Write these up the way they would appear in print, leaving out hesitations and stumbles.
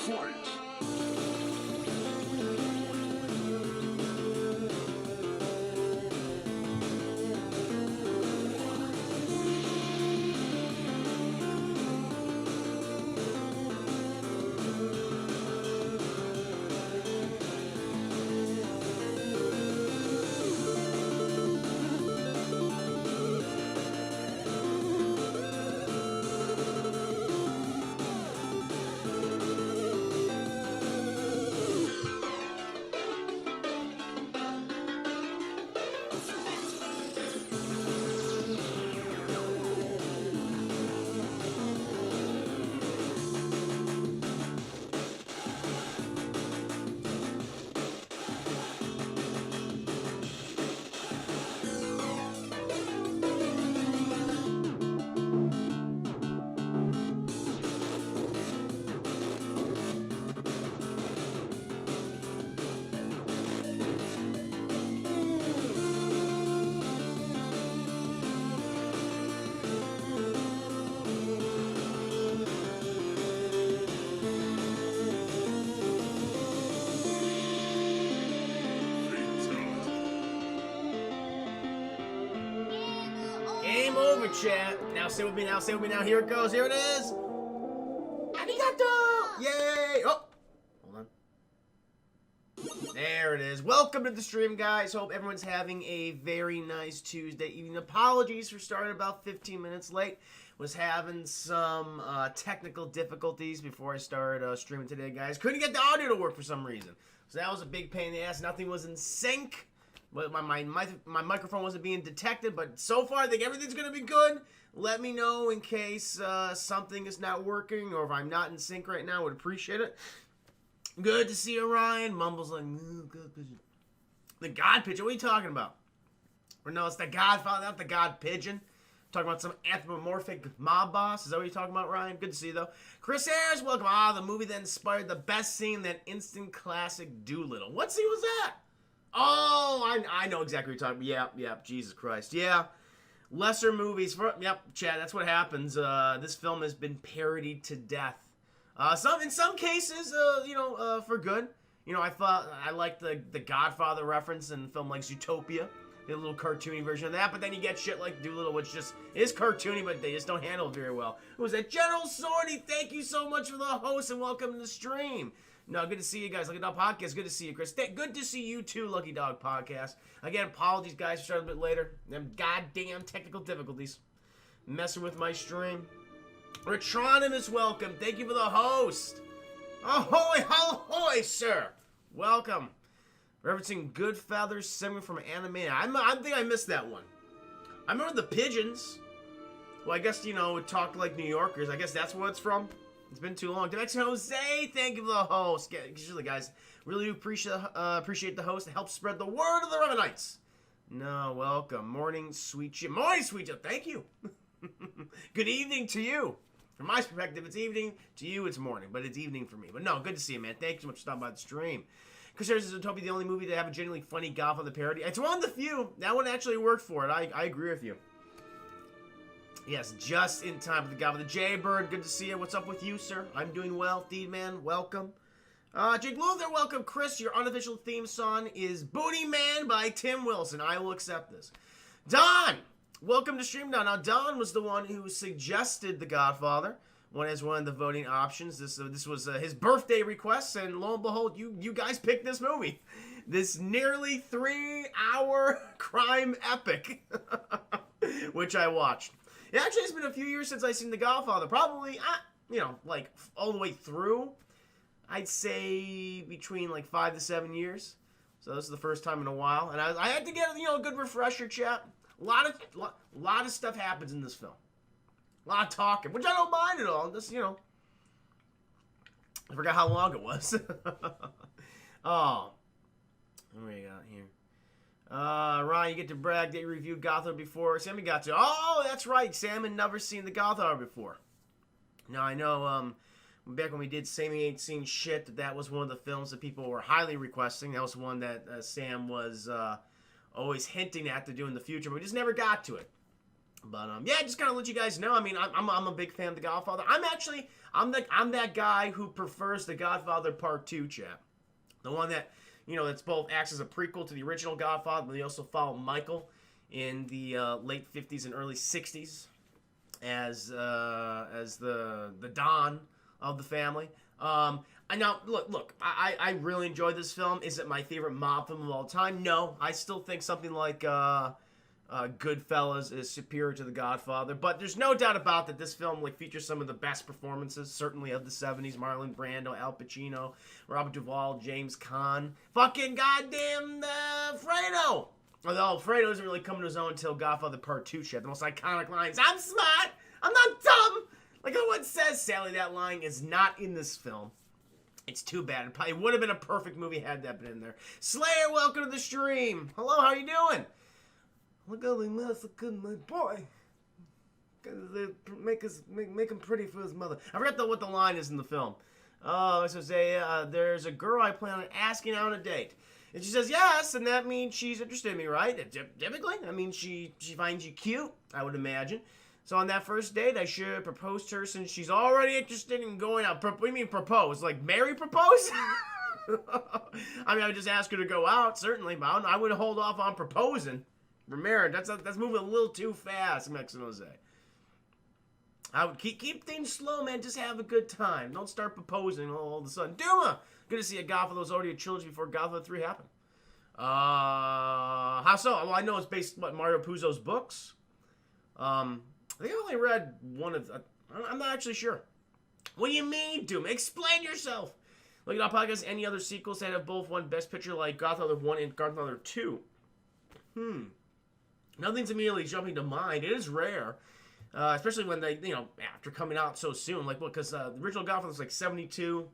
Fight! Game over, chat. Now say with me now, say with me now. Here it goes, here it is. Arigato! Yay! Oh! Hold on. There it is. Welcome to the stream, guys. Hope everyone's having a very nice Tuesday evening. Apologies for starting about 15 minutes late. Was having some technical difficulties before I started streaming today, guys. Couldn't get the audio to work for some reason. So that was a big pain in the ass. Nothing was in sync. But my microphone wasn't being detected, but so far I think everything's going to be good. Let me know in case something is not working or if I'm not in sync right now. I would appreciate it. Good to see you, Ryan. Mumble's like, good. The God Pigeon, what are you talking about? Or no, it's the Godfather, not the God Pigeon. Talking about some anthropomorphic mob boss. Is that what you're talking about, Ryan? Good to see you, though. Chris Ayers, welcome. The movie that inspired the best scene, that instant classic Doolittle. What scene was that? Oh, I know exactly what you're talking about. Yep, Jesus Christ. Yeah. Lesser movies. Yep, Chad, that's what happens. This film has been parodied to death. In some cases, for good. You know, I liked the Godfather reference in a film like Zootopia. A little cartoony version of that, but then you get shit like Doolittle, which just is cartoony, but they just don't handle it very well. Who was that? General Sorty, thank you so much for the host, and welcome to the stream. No, good to see you guys. Lucky Dog Podcast, good to see you, Chris. Good to see you too, Lucky Dog Podcast. Again, apologies, guys, for starting a bit later. Them goddamn technical difficulties. Messing with my stream. Retronimus, welcome. Thank you for the host. Ahoy, ahoy, sir. Welcome. Referencing Godfather, segment from anime. I think I missed that one. I remember the pigeons. Well, I guess, it talked like New Yorkers. I guess that's what it's from. It's been too long. Demex Jose, thank you for the host. Usually, guys, really do appreciate the host. It helps spread the word of the Reminites. No, welcome. Morning, sweet chip. Morning, sweet chip. Thank you. Good evening to you. From my perspective, it's evening. To you, it's morning. But it's evening for me. But no, good to see you, man. Thank you so much for stopping by the stream. Considers Zootopia the only movie to have a genuinely funny Godfather parody. It's one of the few. That one actually worked for it. I agree with you. Yes, just in time for the Godfather. Jaybird, good to see you. What's up with you, sir? I'm doing well. Deedman, welcome. Jake Luther, welcome. Chris, your unofficial theme song is Booty Man by Tim Wilson. I will accept this. Don, welcome to stream. Now, Don was the one who suggested the Godfather. As one of the voting options. This was his birthday request, and lo and behold, you guys picked this movie. This nearly 3-hour crime epic, which I watched. It actually has been a few years since I've seen The Godfather. Probably, like all the way through. I'd say between like 5 to 7 years. So this is the first time in a while, and I had to get a good refresher, chat. A lot of stuff happens in this film. A lot of talking, which I don't mind at all. Just, I forgot how long it was. Oh. What do we got here? Ryan, you get to brag that you reviewed Godfather before. Sammy got to. Oh, that's right. Sam had never seen the Godfather before. Now, I know, back when we did Sammy Ain't Seen Shit, that was one of the films that people were highly requesting. That was one that Sam was always hinting at to do in the future, but we just never got to it. But yeah, just kind of let you guys know. I mean, I'm a big fan of The Godfather. I'm that guy who prefers The Godfather Part 2, chap. The one that, that's both acts as a prequel to the original Godfather, but they also follow Michael in the late 50s and early 60s as the Don of the family. And now, look, I really enjoyed this film. Is it my favorite mob film of all time? No. I still think something like Goodfellas is superior to The Godfather, but there's no doubt about that this film features some of the best performances, certainly of the 70s. Marlon Brando, Al Pacino, Robert Duvall, James Caan, fucking goddamn Fredo. Although Fredo doesn't really come to his own until Godfather Part 2, shit. The most iconic lines, I'm smart, I'm not dumb. Like how it says, Sally, that line is not in this film. It's too bad. It probably would have been a perfect movie had that been in there. Slayer, welcome to the stream. Hello, how you doing? Look how they massacred my boy. They make him pretty for his mother. I forgot what the line is in the film. Oh, so say, there's a girl I plan on asking out on a date. And she says yes, and that means she's interested in me, right? Typically, I mean, she finds you cute, I would imagine. So on that first date, I should propose to her since she's already interested in going out. What do you mean propose? Like marry propose? I mean, I would just ask her to go out, certainly, but I would hold off on proposing. Remember, that's moving a little too fast, Mexican Jose. I would keep things slow, man. Just have a good time. Don't start proposing all of a sudden. Duma! Good to see a Godfather was already a trilogy before Godfather 3 happened. How so? Well, I know it's based on Mario Puzo's books. I think I only read one of... I'm not actually sure. What do you mean, Duma? Explain yourself! Look at our podcast, any other sequels that have both won Best Picture like Godfather 1 and Godfather 2. Nothing's immediately jumping to mind. It is rare, especially when they, after coming out so soon. Like, because the original Godfather was 72,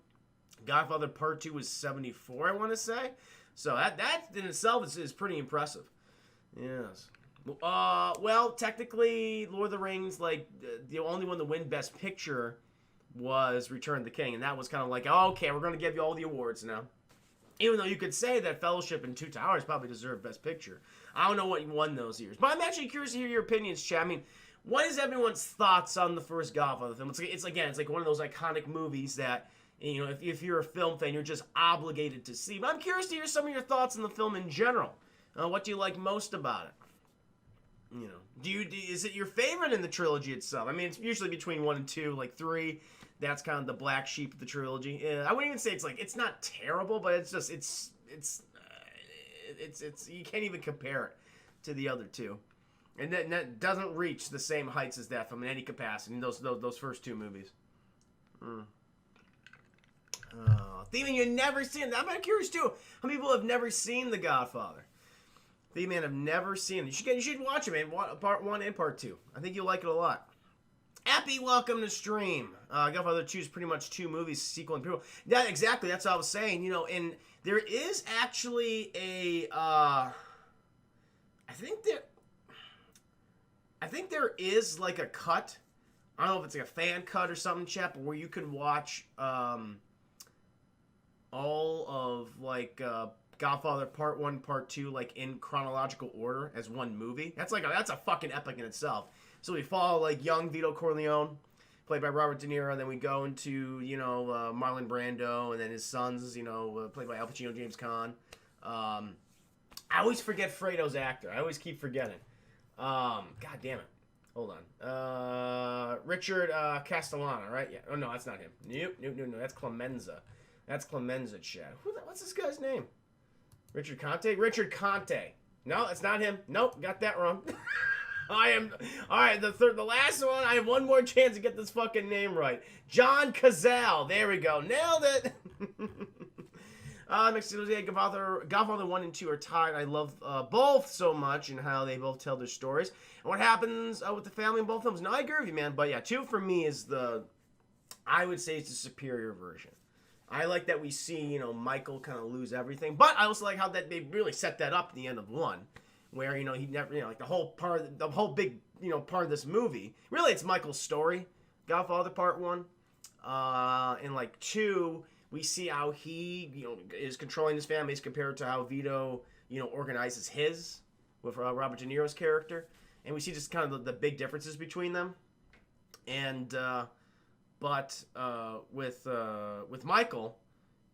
Godfather Part 2 was 74, I want to say. So that in itself is pretty impressive. Yes. Well, technically, Lord of the Rings, the only one to win Best Picture was Return of the King, and that was kind of like, okay, we're going to give you all the awards now. Even though you could say that Fellowship and Two Towers probably deserve Best Picture. I don't know what won those years. But I'm actually curious to hear your opinions, chat. I mean, what is everyone's thoughts on the first Godfather film? It's like one of those iconic movies that, if you're a film fan, you're just obligated to see. But I'm curious to hear some of your thoughts on the film in general. What do you like most about it? Is it your favorite in the trilogy itself? I mean, it's usually between 1 and 2, 3... That's kind of the black sheep of the trilogy. I wouldn't even say it's not terrible, but it's just it's you can't even compare it to the other two, and that doesn't reach the same heights as that film in any capacity. Those first two movies. Thieving, you've never seen it. I'm curious too. How many people have never seen The Godfather? Thieving, man, have never seen it. You should watch it, man. Part 1 and Part 2. I think you'll like it a lot. Appy, welcome to stream. Godfather 2 is pretty much 2 movies, sequel and prequel. Yeah, exactly. That's what I was saying. And there is actually a, I think there is a cut. I don't know if it's a fan cut or something, chap, where you can watch all of Godfather Part 1, Part 2 in chronological order as one movie. That's a fucking epic in itself. So we follow young Vito Corleone, played by Robert De Niro, and then we go into Marlon Brando, and then his sons, played by Al Pacino, James Caan. I always forget Fredo's actor. I always keep forgetting. God damn it. Hold on. Richard Castellano, right? Yeah. Oh no, that's not him. Nope. That's Clemenza. That's Clemenza, Chad. What's this guy's name? Richard Conte. Richard Conte. No, that's not him. Nope, got that wrong. Alright, the last one, I have one more chance to get this fucking name right. John Cazale. There we go. Nailed it. Godfather 1 and 2 are tied. I love both so much and how they both tell their stories. And what happens with the family in both films. No, I agree with you, man. But yeah, 2 for me is I would say it's the superior version. I like that we see, Michael kind of lose everything. But I also like how that they really set that up at the end of 1. Where, he never, the whole big, part of this movie. Really, it's Michael's story. Godfather Part 1. And 2, we see how he, is controlling his family as compared to how Vito, organizes his with Robert De Niro's character. and we see just kind of the big differences between them. And but with Michael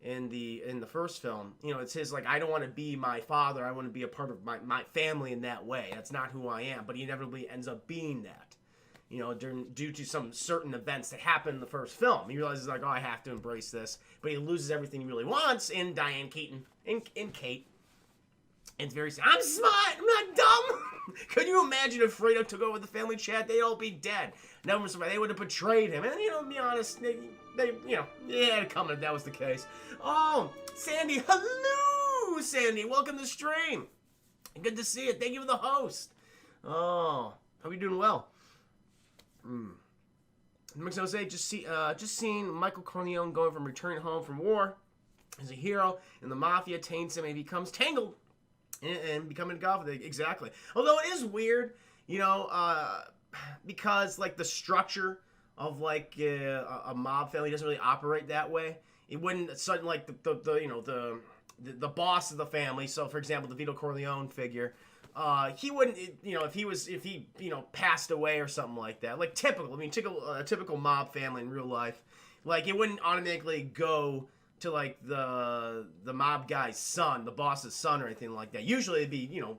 in the first film, you know, it's his like, I don't want to be my father. I want to be a part of my family in that way. That's not who I am. But he inevitably ends up being that, you know, due to some certain events that happen in the first film. He realizes like, oh, I have to embrace this. But he loses everything he really wants in Diane Keaton, in Kate. And it's very sad. I'm smart. I'm not dumb. Could you imagine if Fredo took over the family chat? They'd all be dead. No one survived. They would have betrayed him. And, you know, to be honest, they you know, they had it coming if that was the case. Oh, Sandy. Hello, Sandy. Welcome to the stream. Good to see you. Thank you for the host. Oh, hope you're doing well. Makes no say, just seeing Michael Corleone going from returning home from war as a hero, and the mafia taints him, and he becomes tangled and becoming a Godfather. Exactly. Although it is weird, you know, because like the structure of like a mob family doesn't really operate that way. It wouldn't suddenly like the boss of the family. So for example, the Vito Corleone figure, he wouldn't, you know, if he you know, passed away or something like that. Like typical, I mean, typical mob family in real life. Like it wouldn't automatically go to like the mob guy's son, the boss's son, or anything like that. Usually it'd be, you know,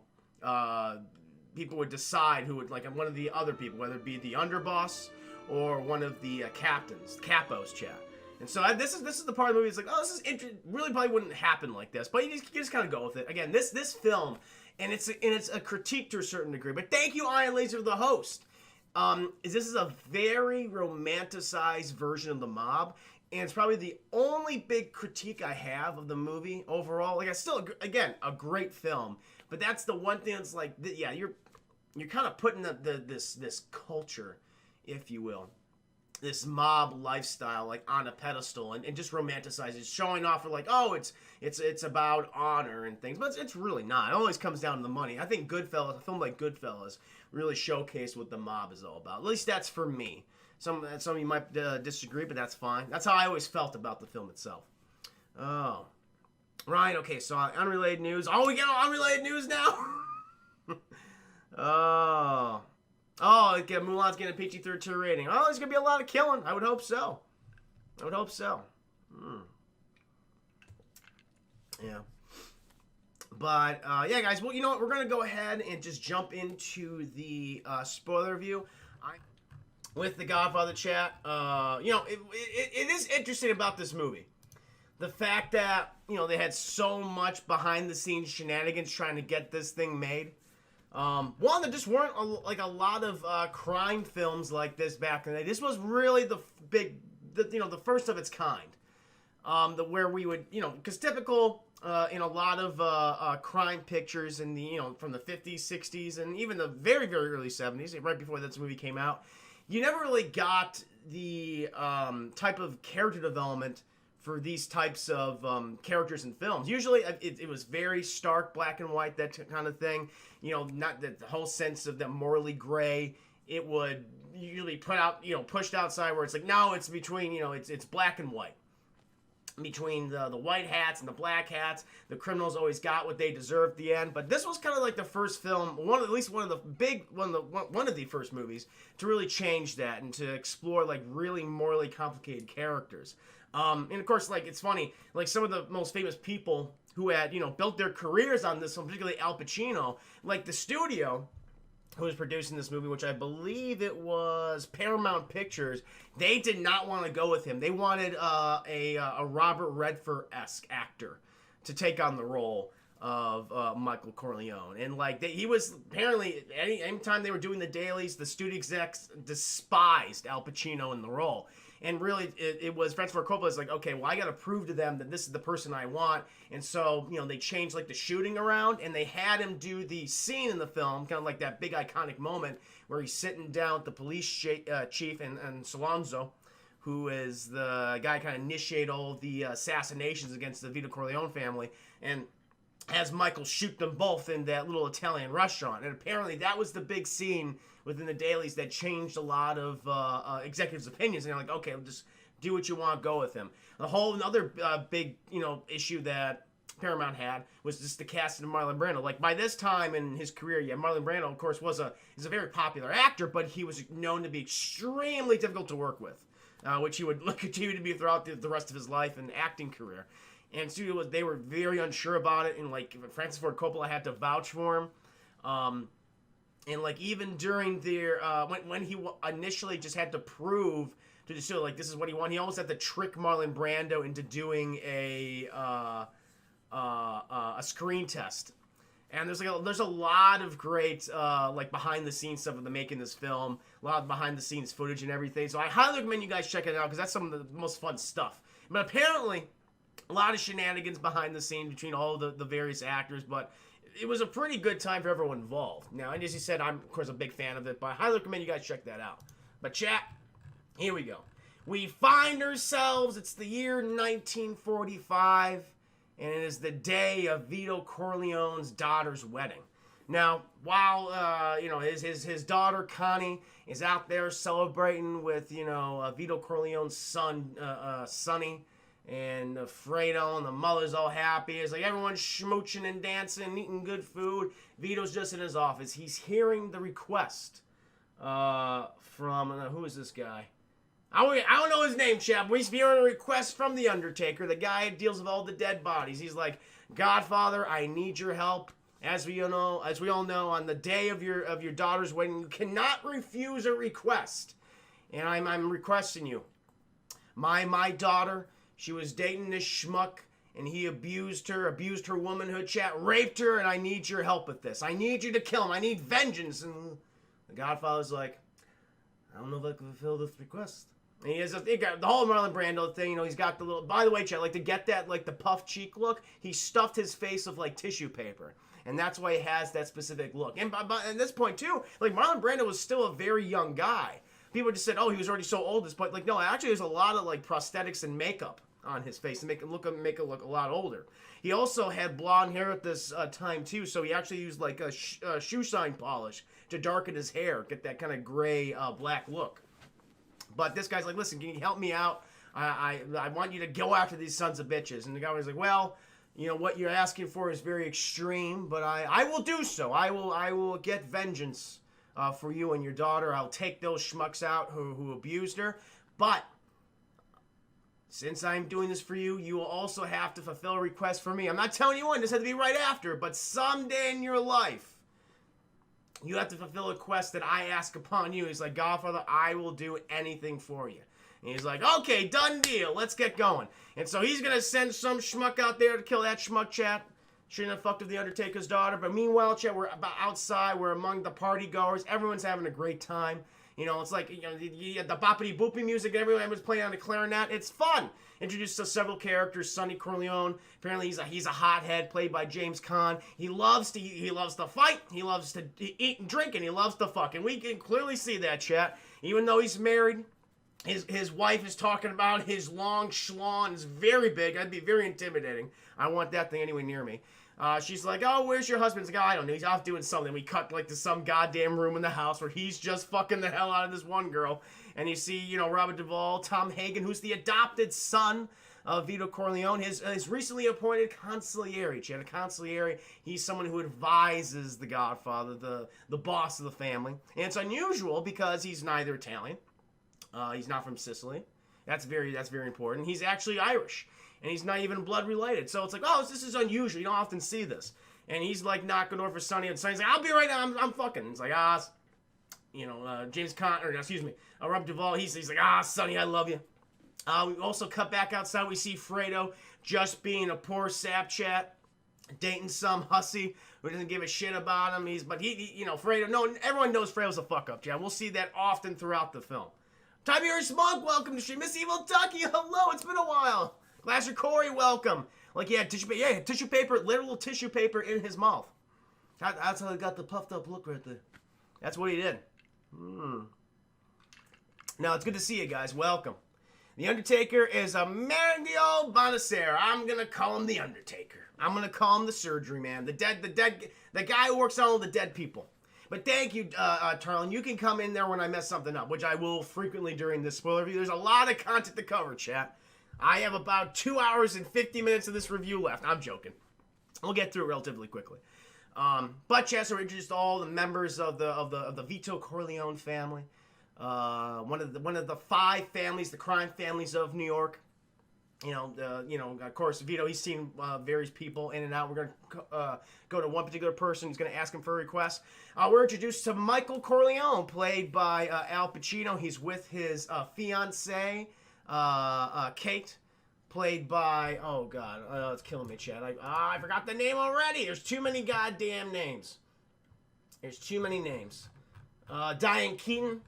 people would decide who would, like, one of the other people, whether it be the underboss or one of the captains, capos, chat. And so this is the part of the movie. It's like, oh, this is interesting. Really, probably wouldn't happen like this, but you just kind of go with it. Again, this film, and it's a critique to a certain degree. But thank you, Iron Laser, the host. This is a very romanticized version of the mob. And it's probably the only big critique I have of the movie overall. Like, I still, again, a great film. But that's the one thing that's like, yeah, you're kind of putting this culture, if you will, this mob lifestyle, like, on a pedestal and just romanticizes, showing off for like, oh, it's about honor and things. But it's really not. It always comes down to the money. I think Goodfellas, a film like Goodfellas, really showcased what the mob is all about. At least that's for me. Some of you might disagree, but that's fine. That's how I always felt about the film itself. Oh. Right, okay, so unrelated news. Oh, we get unrelated news now? Oh. Oh, okay, Mulan's getting a PG-13 rating. Oh, there's going to be a lot of killing. I would hope so. Yeah. But, yeah, guys, well, you know what? We're going to go ahead and just jump into the spoiler review. With the Godfather chat, you know, it is interesting about this movie. The fact that, you know, they had so much behind-the-scenes shenanigans trying to get this thing made. One, there just weren't a lot of crime films like this back in the day. This was really the first of its kind. Where we would, you know, because typical in a lot of crime pictures in the, you know, from the 50s, 60s, and even the very, very early 70s, right before this movie came out, you never really got the type of character development for these types of characters in films. Usually, it was very stark, black and white, that kind of thing. You know, not the whole sense of them morally gray. It would usually pushed outside where it's like, no, it's between, you know, it's black and white. Between the white hats and the black hats, the criminals always got what they deserved at the end. But this was kind of like the first film, one of the first movies to really change that and to explore like really morally complicated characters. And of course, like, it's funny, like some of the most famous people who had, you know, built their careers on this film, particularly Al Pacino, like the studio who was producing this movie, which I believe it was Paramount Pictures, they did not want to go with him. They wanted a Robert Redford-esque actor to take on the role of Michael Corleone. And like he was apparently, anytime they were doing the dailies, the studio execs despised Al Pacino in the role. And really, it was Francis Ford Coppola's like, okay, well, I got to prove to them that this is the person I want. And so, you know, they changed, like, the shooting around, and they had him do the scene in the film, kind of like that big iconic moment where he's sitting down with the police chief and Solonzo, who is the guy kind of initiate all of the assassinations against the Vito Corleone family, and has Michael shoot them both in that little Italian restaurant. And apparently that was the big scene within the dailies that changed a lot of executives' opinions. And they're like, okay, just do what you want, go with him. The whole another big, you know, issue that Paramount had was just the casting of Marlon Brando. Like by this time in his career, yeah, Marlon Brando, of course, is a very popular actor, but he was known to be extremely difficult to work with, which he would continue to be throughout the rest of his life and acting career. And studio they were very unsure about it, and like Francis Ford Coppola had to vouch for him. And like even during their when he initially just had to prove to the studio like this is what he wanted, he almost had to trick Marlon Brando into doing a screen test. And there's a lot of great like behind the scenes stuff of the making this film, a lot of behind the scenes footage and everything. So I highly recommend you guys check it out because that's some of the most fun stuff. But apparently, a lot of shenanigans behind the scenes between all the various actors, but it was a pretty good time for everyone involved. Now, and as you said, I'm of course a big fan of it, but I highly recommend you guys check that out. But chat, here we go. We find ourselves, it's the year 1945. And it is the day of Vito Corleone's daughter's wedding. Now, while his daughter Connie is out there celebrating with Vito Corleone's son Sonny and Fredo, and the mother's all happy. It's like everyone's schmooching and dancing and eating good food. Vito's just in his office. He's hearing the request from who is this guy? I don't know his name, chap. He's hearing a request from The Undertaker, the guy who deals with all the dead bodies. He's like, Godfather, I need your help. As we all know, on the day of your daughter's wedding, you cannot refuse a request. And I'm requesting you. My daughter, she was dating this schmuck, and he abused her womanhood, chat, raped her, and I need your help with this. I need you to kill him. I need vengeance. And the Godfather's like, I don't know if I can fulfill this request. And he got the whole Marlon Brando thing, he's got the little, by the way, chat, like to get that, like the puff cheek look, he stuffed his face with like tissue paper. And that's why he has that specific look. And at this point too, like Marlon Brando was still a very young guy. People just said, oh, he was already so old at this point. Like, no, actually there's a lot of like prosthetics and makeup on his face to make it look a lot older. He also had blonde hair at this time too, so he actually used like a shoe shine polish to darken his hair, get that kind of gray black look. But this guy's like, listen, can you help me out? I want you to go after these sons of bitches. And the guy was like, well, what you're asking for is very extreme, but I will do so. I will get vengeance for you and your daughter. I'll take those schmucks out who abused her. But since I'm doing this for you, you will also have to fulfill a request for me. I'm not telling you when. This has to be right after. But someday in your life, you have to fulfill a quest that I ask upon you. He's like, Godfather, I will do anything for you. And he's like, okay, done deal. Let's get going. And so he's going to send some schmuck out there to kill that schmuck, chat. Shouldn't have fucked with The Undertaker's daughter. But meanwhile, chat, we're outside. We're among the party goers. Everyone's having a great time. It's like, you had the boppity boopy music. Everyone's playing on the clarinet. It's fun. Introduced to several characters. Sonny Corleone. Apparently, he's a hothead played by James Caan. He loves to fight. He loves to eat and drink, and he loves to fuck. And we can clearly see that, chat. Even though he's married, his wife is talking about his long schlong. It's very big. That'd be very intimidating. I want that thing anywhere near me. She's like, oh, where's your husband? He's like, oh, I don't know. He's off doing something. We cut like to some goddamn room in the house where he's just fucking the hell out of this one girl. And you see, Robert Duvall, Tom Hagen, who's the adopted son of Vito Corleone, his recently appointed consigliere. She had a consigliere. He's someone who advises the Godfather, the boss of the family. And it's unusual because he's neither Italian. He's not from Sicily. That's very important. He's actually Irish. And he's not even blood related. So it's like, oh, this is unusual. You don't often see this. And he's like knocking over Sonny, and Sonny's like, I'll be right now. I'm fucking. It's like, James Caan, Rob Duvall, he's like, Sonny, I love you. We also cut back outside. We see Fredo just being a poor sap chat, dating some hussy who doesn't give a shit about him. Fredo, no, everyone knows Fredo's a fuck up, chat. We'll see that often throughout the film. Tiberius Monk, welcome to stream. Miss Evil Ducky, hello, it's been a while. Glasser Corey, welcome. Like, tissue paper, literal tissue paper in his mouth. That's how he got the puffed up look right there. That's what he did. Now, it's good to see you guys. Welcome. The Undertaker is a Mario Bonacera. I'm going to call him The Undertaker. I'm going to call him the surgery man. The guy who works on all the dead people. But thank you, Tarlin. You can come in there when I mess something up, which I will frequently during this spoiler review. There's a lot of content to cover, chat. I have about 2 hours and 50 minutes of this review left. I'm joking. We'll get through it relatively quickly. But Chester introduced all the members of the Vito Corleone family. One of the 5 families, the crime families of New York. Of course, Vito, he's seen various people in and out. We're going to go to one particular person. He's going to ask him for a request. We're introduced to Michael Corleone, played by Al Pacino. He's with his fiancée, Kate, played by, oh, God, it's killing me, Chad. I forgot the name already. There's too many goddamn names. There's too many names. Diane Keaton.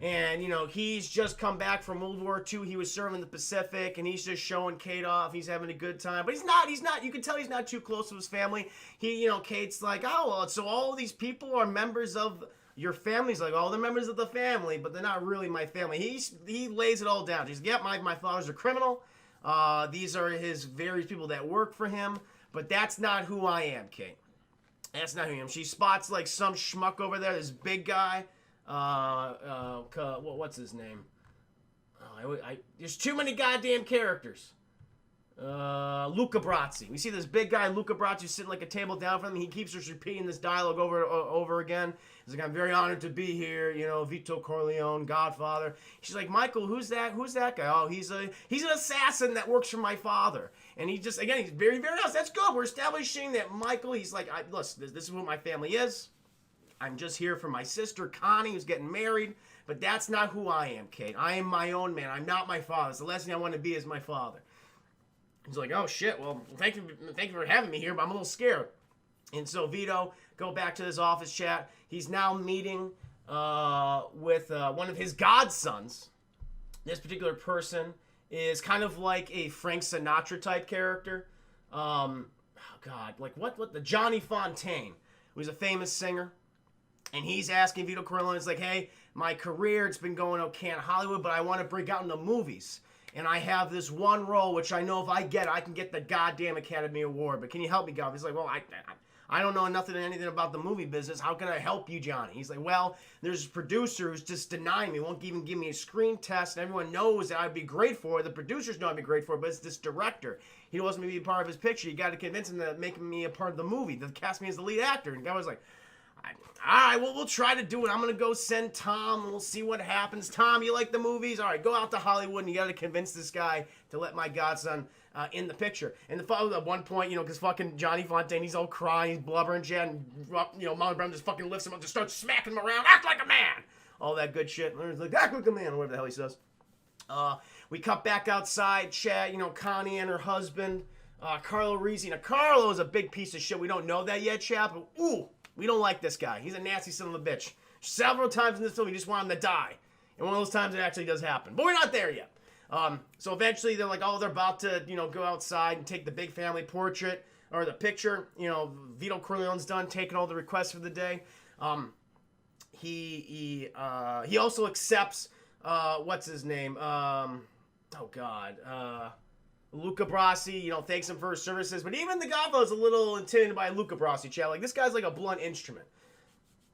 And, he's just come back from World War II. He was serving the Pacific, and he's just showing Kate off. He's having a good time. But he's not. You can tell he's not too close to his family. Kate's like, oh, well, so all these people are members of your family. He's like, oh, they're members of the family, but they're not really my family. He lays it all down. He's like, yep, my father's a criminal. These are his various people that work for him, but that's not who I am, Kate. That's not who I am. She spots, like, some schmuck over there, this big guy. What's his name? There's too many goddamn characters. Luca Brasi. We see this big guy, Luca Brasi, sitting like a table down from him. He keeps just repeating this dialogue over again. He's like, I'm very honored to be here. Vito Corleone, Godfather. She's like, Michael, who's that? Who's that guy? Oh, he's an assassin that works for my father. And he's very, very nice. That's good. We're establishing that Michael, he's like, listen, this is who my family is. I'm just here for my sister, Connie, who's getting married. But that's not who I am, Kate. I am my own man. I'm not my father. So the last thing I want to be is my father. He's like, oh, shit. Well, thank you for having me here, but I'm a little scared. And so Vito, go back to his office chat. He's now meeting with one of his godsons. This particular person is kind of like a Frank Sinatra type character. The Johnny Fontaine, who's a famous singer. And he's asking Vito Corleone, it's like, hey, my career, it's been going okay in Hollywood, but I want to break out into movies. And I have this one role, which I know if I get it, I can get the goddamn Academy Award. But can you help me, Gov? He's like, well, I don't know anything about the movie business. How can I help you, Johnny? He's like, well, there's a producer who's just denying me, won't even give me a screen test, and everyone knows that I'd be great for it. The producers know I'd be great for it, but it's this director. He wants me to be a part of his picture. You got to convince him to make me a part of the movie, to cast me as the lead actor. And the guy was like, all right, well, we'll try to do it. I'm going to go send Tom, and we'll see what happens. Tom, you like the movies? All right, go out to Hollywood, and you got to convince this guy to let my godson in the picture. And at one point, because fucking Johnny Fontaine, he's all crying, he's blubbering, and Mama Brown just fucking lifts him up, just starts smacking him around. Act like a man! All that good shit. And he's like, act like a man, or whatever the hell he says. We cut back outside, Chad, Connie and her husband, Carlo Rizzi. Now, Carlo is a big piece of shit. We don't know that yet, Chad, but ooh. We don't like this guy. He's a nasty son of a bitch. Several times in this film, we just want him to die. And one of those times it actually does happen. But we're not there yet. So eventually they're like, they're about to, go outside and take the big family portrait or the picture. Vito Corleone's done taking all the requests for the day. He also accepts, what's his name? Luca Brasi, thanks him for his services. But even the Godfather's a little intimidated by Luca Brasi, Chad. Like, this guy's like a blunt instrument.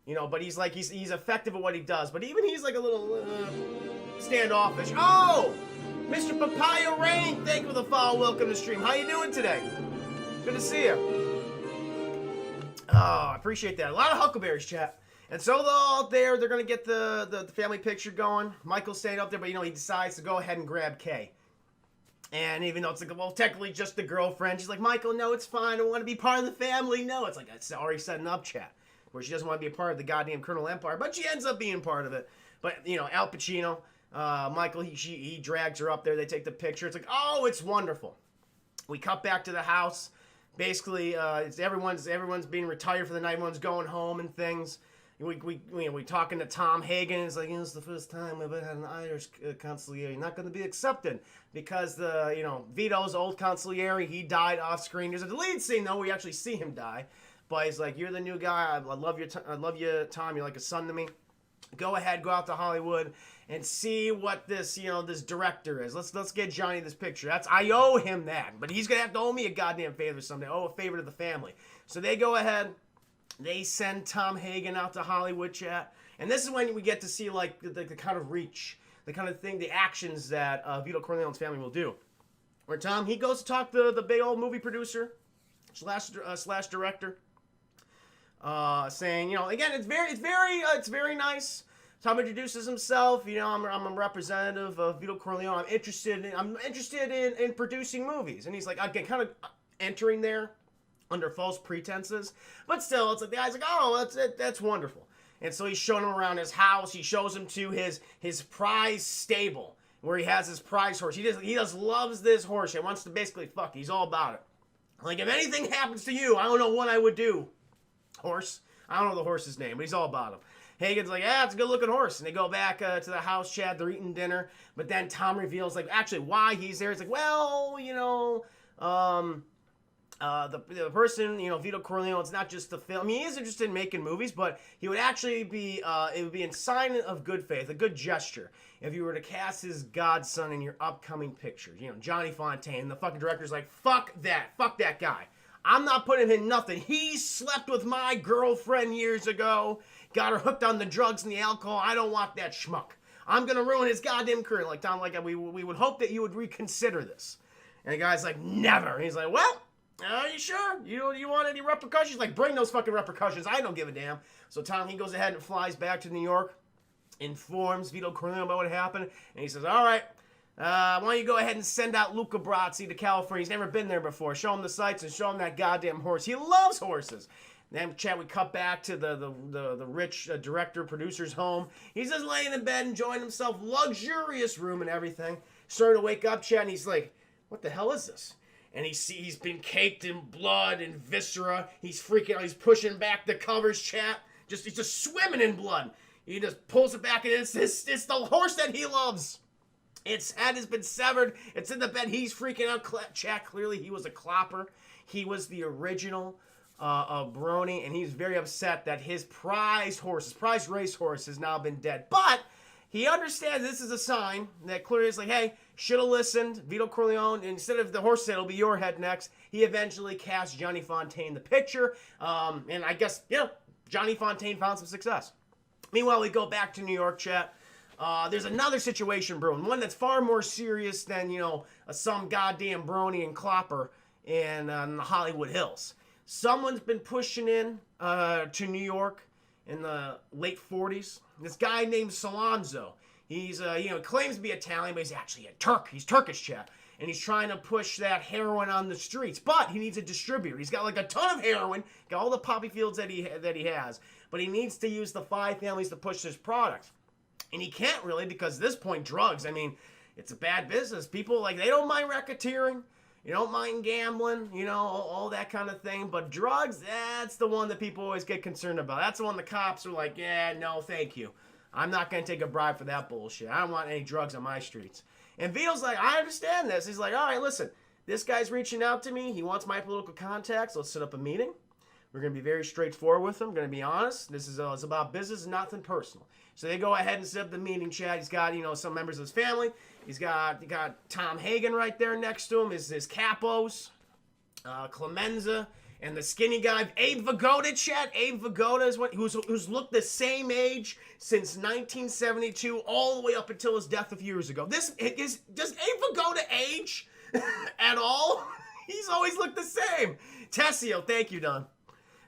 But he's effective at what he does. But even he's like a little standoffish. Oh! Mr. Papaya Rain, thank you for the follow. Welcome to the stream. How you doing today? Good to see you. Oh, I appreciate that. A lot of huckleberries, chat. And so they're all there. They're going to get the family picture going. Michael's staying up there, but, he decides to go ahead and grab Kay. And even though it's like, well, technically just the girlfriend, she's like, Michael, no, it's fine. I want to be part of the family. No, it's like, it's already setting up, chat, where she doesn't want to be a part of the goddamn Colonel Empire, but she ends up being part of it. But, Al Pacino, Michael, he drags her up there. They take the picture. It's like, oh, it's wonderful. We cut back to the house. Basically, everyone's being retired for the night. Everyone's going home and things. We talking to Tom Hagen. It's like, it's the first time we've had an Irish consigliere not going to be accepted because Vito's old consigliere, he died off screen. There's a deleted scene though. We actually see him die, but he's like, you're the new guy. I love you, Tom. You're like a son to me. Go ahead, go out to Hollywood and see what this this director is. Let's get Johnny this picture. I owe him that, but he's gonna have to owe me a goddamn favor someday. Oh, a favor to the family. So they go ahead. They send Tom Hagen out to Hollywood, chat. And this is when we get to see, like, the kind of reach. the kind of thing, the actions that Vito Corleone's family will do. Where Tom, he goes to talk to the big old movie producer slash director, saying, again, it's very nice. Tom introduces himself. I'm a representative of Vito Corleone. I'm interested in producing movies, and he's like, again, kind of entering there under false pretenses, but still, it's like the guy's like, oh, that's wonderful. And so he's showing him around his house. He shows him to his prize stable where he has his prize horse. He just loves this horse. He wants to basically fuck. He's all about it. Like, if anything happens to you, I don't know what I would do. Horse. I don't know the horse's name, but he's all about him. Hagen's like, yeah, it's a good-looking horse. And they go back to the house, Chad. They're eating dinner. But then Tom reveals, like, actually why he's there. It's like, well, the person, Vito Corleone, it's not just the film. I mean, he is interested in making movies, but he would actually be, it would be in sign of good faith, a good gesture, if you were to cast his godson in your upcoming pictures. Johnny Fontaine. The fucking director's like, fuck that guy. I'm not putting him in nothing. He slept with my girlfriend years ago, got her hooked on the drugs and the alcohol. I don't want that schmuck. I'm going to ruin his goddamn career. Like, Tom, like, we would hope that you would reconsider this. And the guy's like, never. And he's like, well, are you sure? You want any repercussions? Like, bring those fucking repercussions. I don't give a damn. So Tom, he goes ahead and flies back to New York, informs Vito Corleone about what happened, and he says, all right, why don't you go ahead and send out Luca Brasi to California. He's never been there before. Show him the sights and show him that goddamn horse. He loves horses. Then, Chad, we cut back to the rich director, producer's home. He's just laying in bed, enjoying himself, luxurious room and everything. Starting to wake up, Chad, and he's like, what the hell is this? And he's been caked in blood and viscera. He's freaking out. He's pushing back the covers, Chad. He's just swimming in blood. He just pulls it back, and it's the horse that he loves. Its head has been severed. It's in the bed. He's freaking out. Chad, clearly he was a clopper. He was the original Brony, and he's very upset that his prize racehorse has now been dead. But he understands this is a sign that clearly is like, hey, should have listened. Vito Corleone, instead of the horse head, it'll be your head next. He eventually cast Johnny Fontaine the picture, and I guess, Johnny Fontaine found some success. Meanwhile, we go back to New York, chat. There's another situation brewing, one that's far more serious than, some goddamn Brony and Clopper in the Hollywood Hills. Someone's been pushing in to New York in the late 40s. This guy named Salonzo. He's, claims to be Italian, but he's actually a Turk. He's Turkish, chap. And he's trying to push that heroin on the streets. But he needs a distributor. He's got like a ton of heroin, got all the poppy fields that he has. But he needs to use the 5 families to push this product. And he can't really, because at this point, drugs, I mean, it's a bad business. People, like, they don't mind racketeering. You don't mind gambling, all that kind of thing. But drugs, that's the one that people always get concerned about. That's the one the cops are like, yeah, no, thank you. I'm not going to take a bribe for that bullshit. I don't want any drugs on my streets. And Vito's like, I understand this. He's like, all right, listen, this guy's reaching out to me. He wants my political contacts. Let's set up a meeting. We're going to be very straightforward with him. Going to be honest. This is it's about business, nothing personal. So they go ahead and set up the meeting, Chad. He's got, some members of his family. He's got Tom Hagen right there next to him. His capos, Clemenza, and the skinny guy, Abe Vigoda, Chad. Abe Vigoda is who's looked the same age since 1972, all the way up until his death a few years ago. Does Abe Vigoda age at all? He's always looked the same. Tessio, thank you, Don.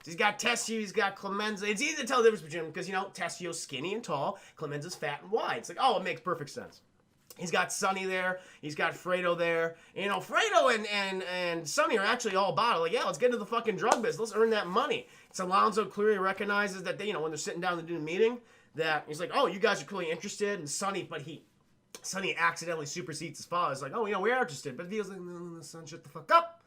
He's got Tessio, he's got Clemenza. It's easy to tell the difference between them because, Tessio's skinny and tall, Clemenza's fat and wide. It's like, oh, it makes perfect sense. He's got Sonny there. He's got Fredo there. Fredo and Sonny are actually all about it. Like, yeah, let's get into the fucking drug business. Let's earn that money. So Alonzo clearly recognizes that they, when they're sitting down to do the meeting, that he's like, oh, you guys are clearly interested. And Sonny accidentally supersedes his father. He's like, oh, we are interested. But Vito's like, no, son, shut the fuck up.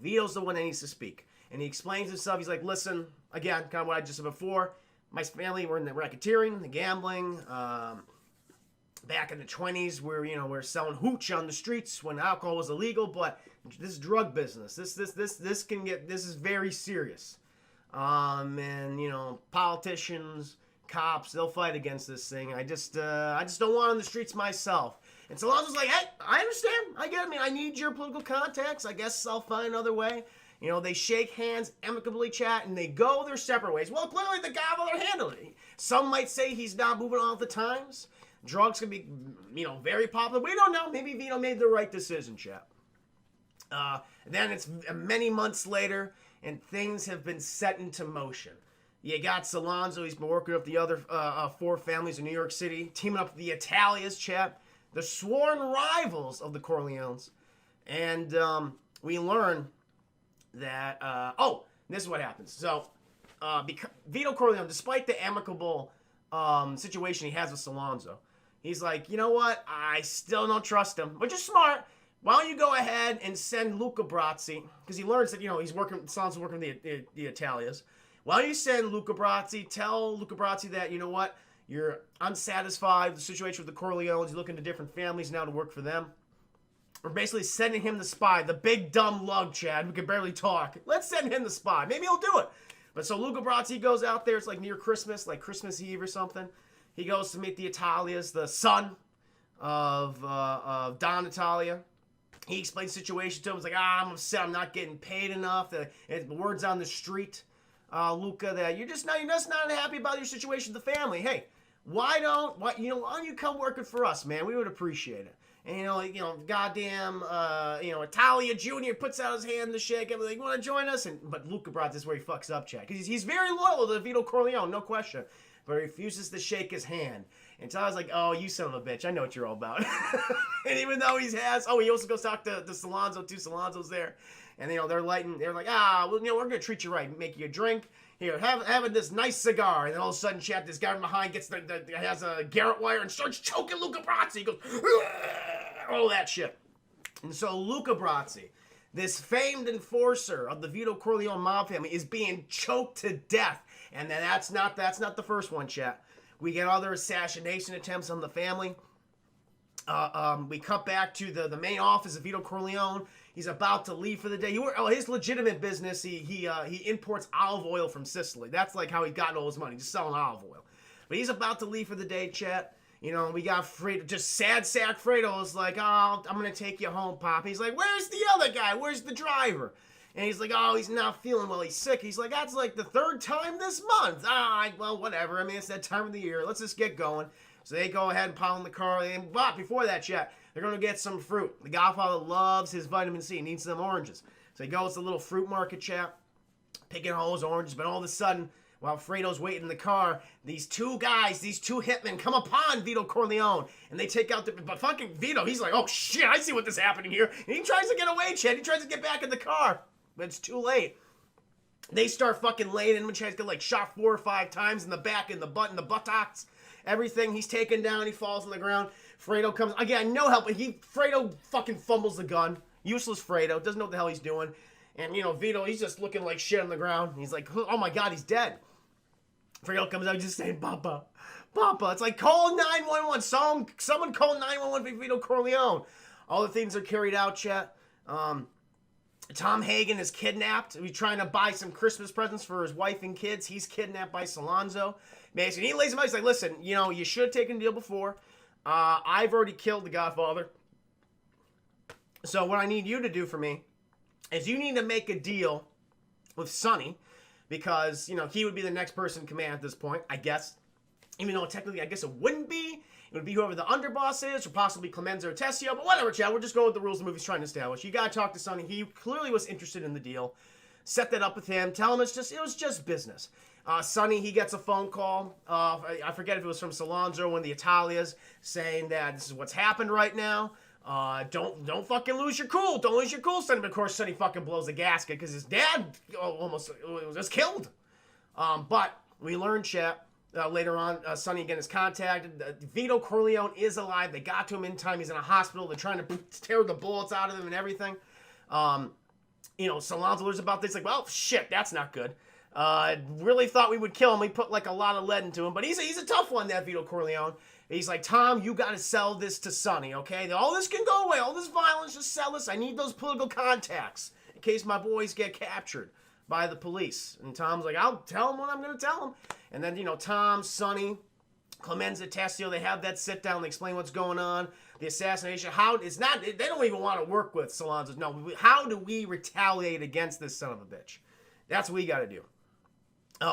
Vito's the one that needs to speak. And he explains himself. He's like, listen, again, kind of what I just said before. My family were in the racketeering, the gambling. Back in the 20s, we're selling hooch on the streets when alcohol was illegal. But this drug business, this is very serious. And politicians, cops, they'll fight against this thing. I just don't want on the streets myself. And so Alonzo's like, hey, I understand. I get it. I need your political contacts. I guess I'll find another way. They shake hands, amicably chat, and they go their separate ways. Well, clearly the Godfather handled it. Some might say he's not moving on with the times. Drugs can be, very popular. We don't know. Maybe Vito made the right decision, chat. Then it's many months later, and things have been set into motion. You got Solanzo. He's been working with the other 4 families in New York City, teaming up with the Italias, chat. The sworn rivals of the Corleones. And we learn that, this is what happens. So, Vito Corleone, despite the amicable situation he has with Solanzo, he's like, you know what? I still don't trust him, which is smart. Why don't you go ahead and send Luca Brasi, because he learns that, Solanzo's working with the Italias. Why don't you send Luca Brasi, tell Luca Brasi that, you know what? You're unsatisfied with the situation with the Corleones. You're looking to different families now to work for them. We're basically sending him the spy, the big dumb lug, Chad, who can barely talk. Let's send him the spy. Maybe he'll do it. But so Luca Brasi goes out there. It's like near Christmas, like Christmas Eve or something. He goes to meet the Italias, the son of Don Italia. He explains the situation to him. He's like, I'm upset. I'm not getting paid enough. The word's on the street, Luca, that you're just not happy about your situation with the family. Hey, why don't you come working for us, man? We would appreciate it. And goddamn, Italia Jr. puts out his hand to shake him. Like, want to join us? But Luca Brasi is where he fucks up, Chad, because he's very loyal to Vito Corleone, no question, but he refuses to shake his hand. And Tyler's like, oh, you son of a bitch, I know what you're all about. And even though he also goes talk to Solanzo too. Solanzo's there, and they're like, we're gonna treat you right, make you a drink. Here, having this nice cigar, and then all of a sudden, chat, this guy from behind has a Garrett wire and starts choking Luca Brasi. He goes, all that shit. And so Luca Brasi, this famed enforcer of the Vito Corleone mob family, is being choked to death. And then that's not the first one, chat. We get other assassination attempts on the family. We cut back to the main office of Vito Corleone. He's about to leave for the day. His legitimate business, he imports olive oil from Sicily. That's like how he gotten all his money, just selling olive oil. But he's about to leave for the day, chat. We got Fredo, just sad sack Fredo is like, I'm going to take you home, Pop. He's like, where's the other guy? Where's the driver? And he's like, he's not feeling well. He's sick. He's like, that's like the 3rd time this month. Well, whatever. I mean, it's that time of the year. Let's just get going. So they go ahead and pile in the car. But before that, chat, they're going to get some fruit. The Godfather loves his vitamin C. He needs some oranges. So he goes to the little fruit market, chat, picking all those oranges. But all of a sudden, while Fredo's waiting in the car, these 2 hitmen come upon Vito Corleone. And they take out but fucking Vito, he's like, oh shit, I see what is happening here. And he tries to get away, Chad. He tries to get back in the car. But it's too late. They start fucking laying in. Chad's got like shot 4 or 5 times in the back, in the butt, in the buttocks. Everything. He's taken down. He falls on the ground. Fredo comes. Again, no help. Fredo fucking fumbles the gun. Useless Fredo. Doesn't know what the hell he's doing. And, Vito, he's just looking like shit on the ground. He's like, oh my God, he's dead. Fredo comes out, just saying, Papa. Papa. It's like, call 911. Someone call 911 for Vito Corleone. All the things are carried out, chat. Tom Hagen is kidnapped. He's trying to buy some Christmas presents for his wife and kids. He's kidnapped by Solanzo. Basically, he lays him out. He's like, listen, you should have taken a deal before. I've already killed the Godfather. So what I need you to do for me is you need to make a deal with Sonny, because, he would be the next person in command at this point, I guess. Even though technically, I guess it wouldn't be. It would be whoever the underboss is, or possibly Clemenza or Tessio, but whatever, Chad. We'll just go with the rules the movie's trying to establish. You gotta talk to Sonny. He clearly was interested in the deal. Set that up with him. Tell him it was just business. Sonny, he gets a phone call. I forget if it was from Solanzo or one of the Italias, saying that this is what's happened right now. Don't fucking lose your cool. Don't lose your cool, Sonny. But of course, Sonny fucking blows the gasket because his dad almost was just killed. But we learn, chat. Later on, Sonny again is contacted. Vito Corleone is alive. They got to him in time. He's in a hospital. They're trying to tear the bullets out of him and everything. Solanzo learns about this. Like, well, shit, that's not good. Really thought we would kill him. We put like a lot of lead into him. But he's a tough one, that Vito Corleone. He's like, Tom, you got to sell this to Sonny, okay? All this can go away. All this violence, just sell this. I need those political contacts in case my boys get captured by the police. And Tom's like, I'll tell him what I'm going to tell him. And then, Tom, Sonny, Clemenza, Tessio, they have that sit down. They explain what's going on. The assassination. They don't even want to work with Solanzo. No, how do we retaliate against this son of a bitch? That's what we got to do.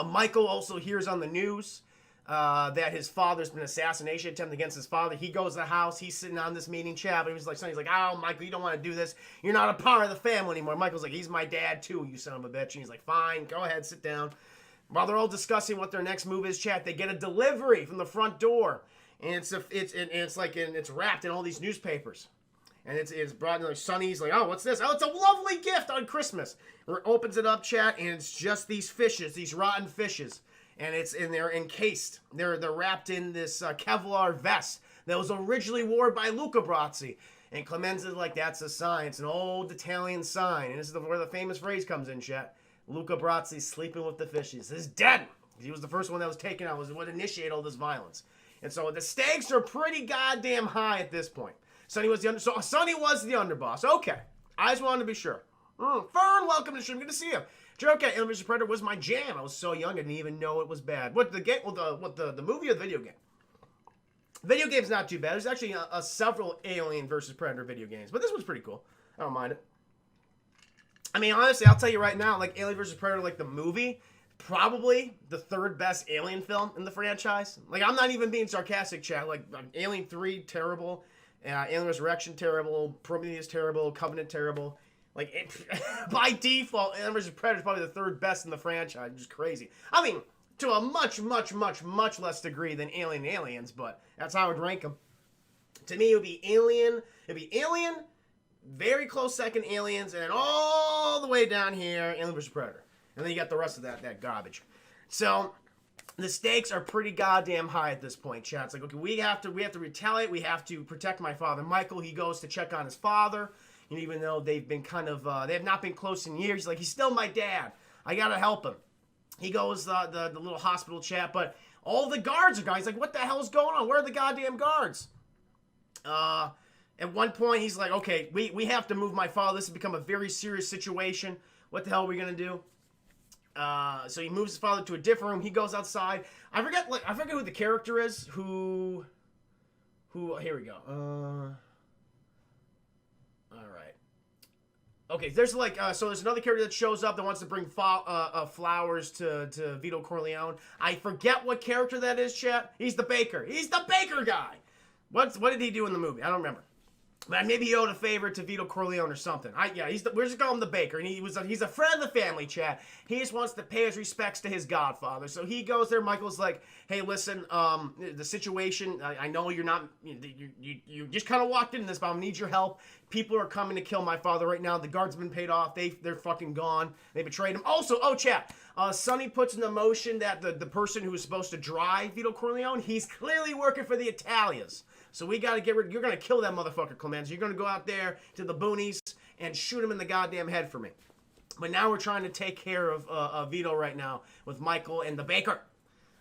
Michael also hears on the news that his father's been assassination attempt against his father. He goes to the house. He's sitting on this meeting chat, but he's like, Sonny's like, oh, Michael, you don't want to do this. You're not a part of the family anymore. Michael's like, he's my dad too, you son of a bitch. And he's like, fine, go ahead, sit down. While they're all discussing what their next move is, chat, they get a delivery from the front door, and it's wrapped in all these newspapers. And it's brought in, like, Sonny's like, oh, what's this? Oh, it's a lovely gift on Christmas. Opens it up, chat, and it's just these fishes, these rotten fishes. And they're encased. They're wrapped in this Kevlar vest that was originally worn by Luca Brasi. And Clemenza's like, that's a sign. It's an old Italian sign. And this is where the famous phrase comes in, chat. Luca Brasi's sleeping with the fishes. He's dead. He was the first one that was taken out. Was what initiated all this violence. And so the stakes are pretty goddamn high at this point. Sonny was the underboss. Okay. I just wanted to be sure. Fern, welcome to the stream. Good to see you. Okay, Alien vs. Predator was my jam. I was so young, I didn't even know it was bad. What the game? Well, the movie or the video game? Video game's not too bad. There's actually several Alien vs. Predator video games, but this one's pretty cool. I don't mind it. I mean, honestly, I'll tell you right now, like Alien vs. Predator, like the movie, probably the third best Alien film in the franchise. Like, I'm not even being sarcastic, chat. Like, Alien 3, terrible. Alien Resurrection, terrible. Prometheus, terrible. Covenant, terrible. Like, by default, Alien vs. Predator is probably the third best in the franchise. Just crazy. I mean, to a much, much, much, much less degree than Alien and Aliens, but that's how I would rank them. To me, it would be Alien. It'd be Alien, very close second Aliens, and then all the way down here, Alien vs. Predator. And then you got the rest of that garbage. So, the stakes are pretty goddamn high at this point, chat. It's like, okay, we have to retaliate. We have to protect my father, Michael. He goes to check on his father. And even though they've been they have not been close in years, he's like, he's still my dad. I gotta help him. He goes the little hospital chat, but all the guards are gone. He's like, what the hell is going on? Where are the goddamn guards? At one point, he's like, okay, we have to move my father. This has become a very serious situation. What the hell are we gonna do? So he moves his father to a different room. He goes outside. I forget who the character is. Who? Here we go. Okay, there's like, so there's another character that shows up that wants to bring flowers to Vito Corleone. I forget what character that is, chat. He's the baker. He's the baker guy. What did he do in the movie? I don't remember. But maybe he owed a favor to Vito Corleone or something. We're just calling him the baker, and he's a friend of the family, chat. He just wants to pay his respects to his Godfather. So he goes there. Michael's like, hey, listen, the situation. I know you're not. You just kind of walked into this, but I need your help. People are coming to kill my father right now. The guards have been paid off. They're fucking gone. They betrayed him. Also, chat. Sonny puts in the motion that the person who was supposed to drive Vito Corleone, he's clearly working for the Italians. So we got to get rid. You're going to kill that motherfucker, Clemenza. You're going to go out there to the boonies and shoot him in the goddamn head for me. But now we're trying to take care of Vito right now with Michael and the baker.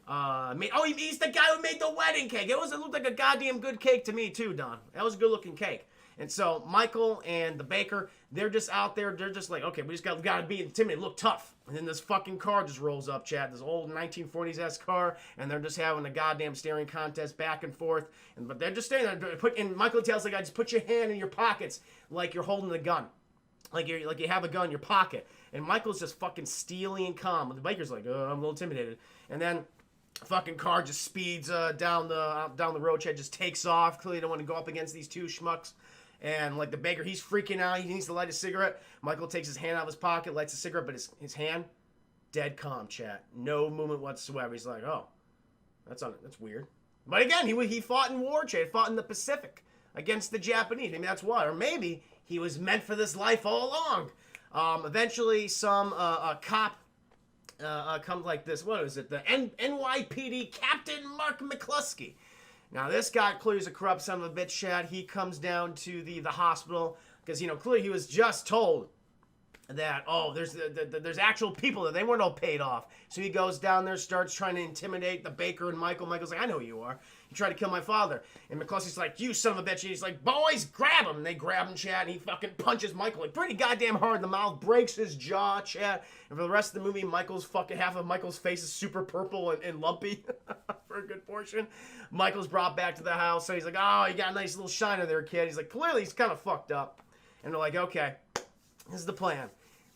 He's the guy who made the wedding cake. It looked like a goddamn good cake to me too, Don. That was a good looking cake. And so Michael and the baker, they're just out there. They're just like, okay, we just got to be intimidated, look tough. And then this fucking car just rolls up, Chad. This old 1940s car, and they're just having a goddamn staring contest back and forth. But they're just standing there. And Michael tells the guy, just put your hand in your pockets like you're holding the gun, like you have a gun in your pocket. And Michael's just fucking steely and calm. And the baker's like, I'm a little intimidated. And then fucking car just speeds down the road. Chad just takes off. Clearly don't want to go up against these two schmucks. And, like, the baker, he's freaking out. He needs to light a cigarette. Michael takes his hand out of his pocket, lights a cigarette, but his hand, dead calm, chat. No movement whatsoever. He's like, oh, that's weird. But again, he fought in war, chat. He fought in the Pacific against the Japanese. Maybe that's why. Or maybe he was meant for this life all along. Eventually, some cop comes like this. What is it? The NYPD Captain Mark McCluskey. Now, this guy clearly is a corrupt son of a bitch, Chad. He comes down to the hospital because, clearly he was just told that, there's actual people that they weren't all paid off. So he goes down there, starts trying to intimidate the baker and Michael. Michael's like, I know who you are. You tried to kill my father. And McCluskey's like, you son of a bitch. And he's like, boys, grab him. And they grab him, Chad, and he fucking punches Michael like pretty goddamn hard in the mouth, breaks his jaw, Chad. And for the rest of the movie, half of Michael's face is super purple and lumpy for a good portion. Michael's brought back to the house, so he's like, oh, you got a nice little shiner there, kid. He's like, clearly he's kind of fucked up. And they're like, okay, this is the plan.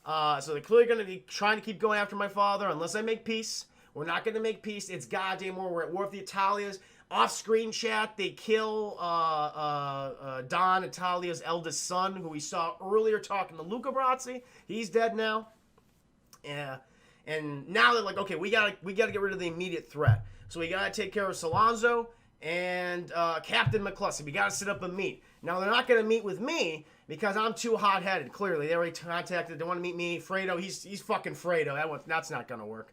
So they're clearly going to be trying to keep going after my father unless I make peace We're not going to make peace. It's goddamn war. We're at war with the Italias. Off-screen chat, they kill Don, Italia's eldest son, who we saw earlier talking to Luca Brasi. He's dead now. Yeah. And now they're like, okay, we gotta get rid of the immediate threat. So we gotta take care of Sollozzo and Captain McCluskey. We gotta sit up and meet. Now they're not gonna meet with me because I'm too hot-headed. Clearly, they already contacted. They want to meet me. Fredo, he's fucking Fredo. That's not gonna work.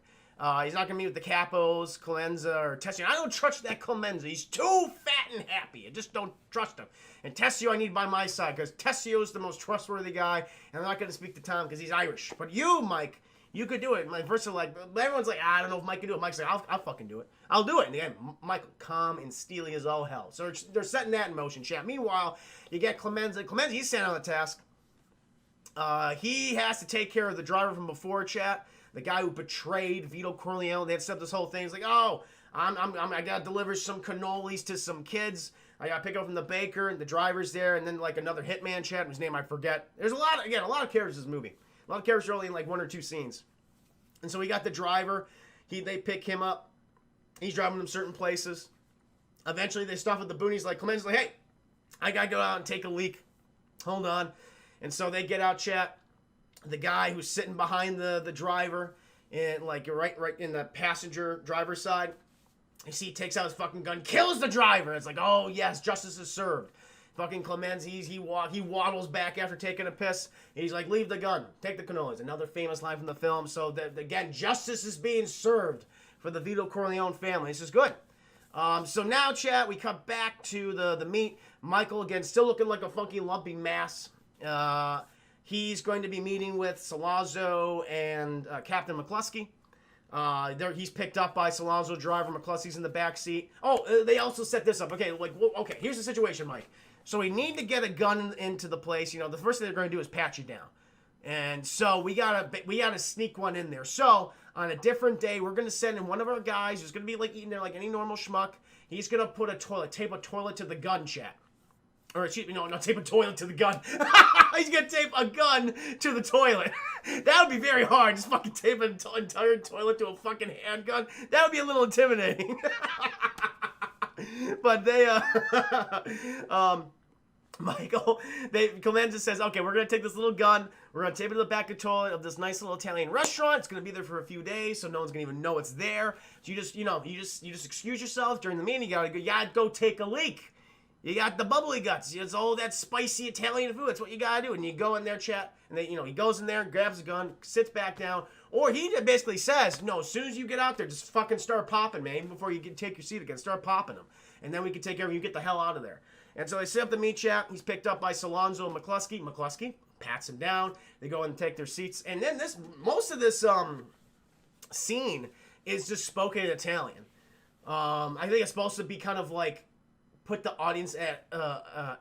He's not going to meet with the Capos, Clemenza, or Tessio. I don't trust that Clemenza. He's too fat and happy. I just don't trust him. And Tessio I need by my side because Tessio's the most trustworthy guy, and I'm not going to speak to Tom because he's Irish. But you, Mike, you could do it. My versa, like, everyone's like, I don't know if Mike can do it. Mike's like, I'll fucking do it. I'll do it. And again, Michael, calm and steely as all hell. So they're setting that in motion, chat. Meanwhile, you get Clemenza. Clemenza, he's sent on the task. He has to take care of the driver from before, chat. The guy who betrayed Vito Corleone. They had set up this whole thing. It's like, oh, I gotta deliver some cannolis to some kids. I gotta pick up from the baker, and the driver's there, and then like another hitman chat whose name I forget. There's a lot of characters in this movie. A lot of characters are only in like 1 or 2 scenes. And so we got the driver. They pick him up. He's driving them certain places. Eventually they stop at the boonies. Like Clemenza's like, hey, I gotta go out and take a leak. Hold on. And so they get out, chat. The guy who's sitting behind the driver and like right in the passenger driver's side, you see he takes out his fucking gun, kills the driver. It's like, oh yes, justice is served. Fucking Clemenza, he waddles back after taking a piss. And he's like, leave the gun, take the cannolis. Another famous line from the film. So again, justice is being served for the Vito Corleone family. This is good. So now, chat, we cut back to the meet. Michael again, still looking like a funky lumpy mass. He's going to be meeting with Sollozzo and Captain McCluskey. He's picked up by Sollozzo driver. McCluskey's in the back seat. Oh, they also set this up. Okay, okay, here's the situation, Mike. So we need to get a gun into the place. You know, the first thing they're going to do is pat you down. And so we gotta sneak one in there. So on a different day, we're going to send in one of our guys who's going to be like eating there like any normal schmuck. He's going to put tape a toilet to the gun, chat. Or, excuse me, no, tape a toilet to the gun. He's going to tape a gun to the toilet. That would be very hard. Just fucking tape an entire toilet to a fucking handgun. That would be a little intimidating. But they, Clemenza says, okay, we're going to take this little gun. We're going to tape it to the back of the toilet of this nice little Italian restaurant. It's going to be there for a few days, so no one's going to even know it's there. So you just excuse yourself during the meeting. You gotta go take a leak. You got the bubbly guts. It's all that spicy Italian food. That's what you gotta do. And you go in there, chat, and he goes in there, grabs a gun, sits back down, or he basically says, no, as soon as you get out there, just fucking start popping, man, even before you can take your seat again. Start popping them, and then we can take care of you. Get the hell out of there. And so they set up the meet, chat. He's picked up by Sollozzo and McCluskey. McCluskey pats him down. They go and take their seats, and then most of this scene is just spoken in Italian. I think it's supposed to be kind of like put the audience at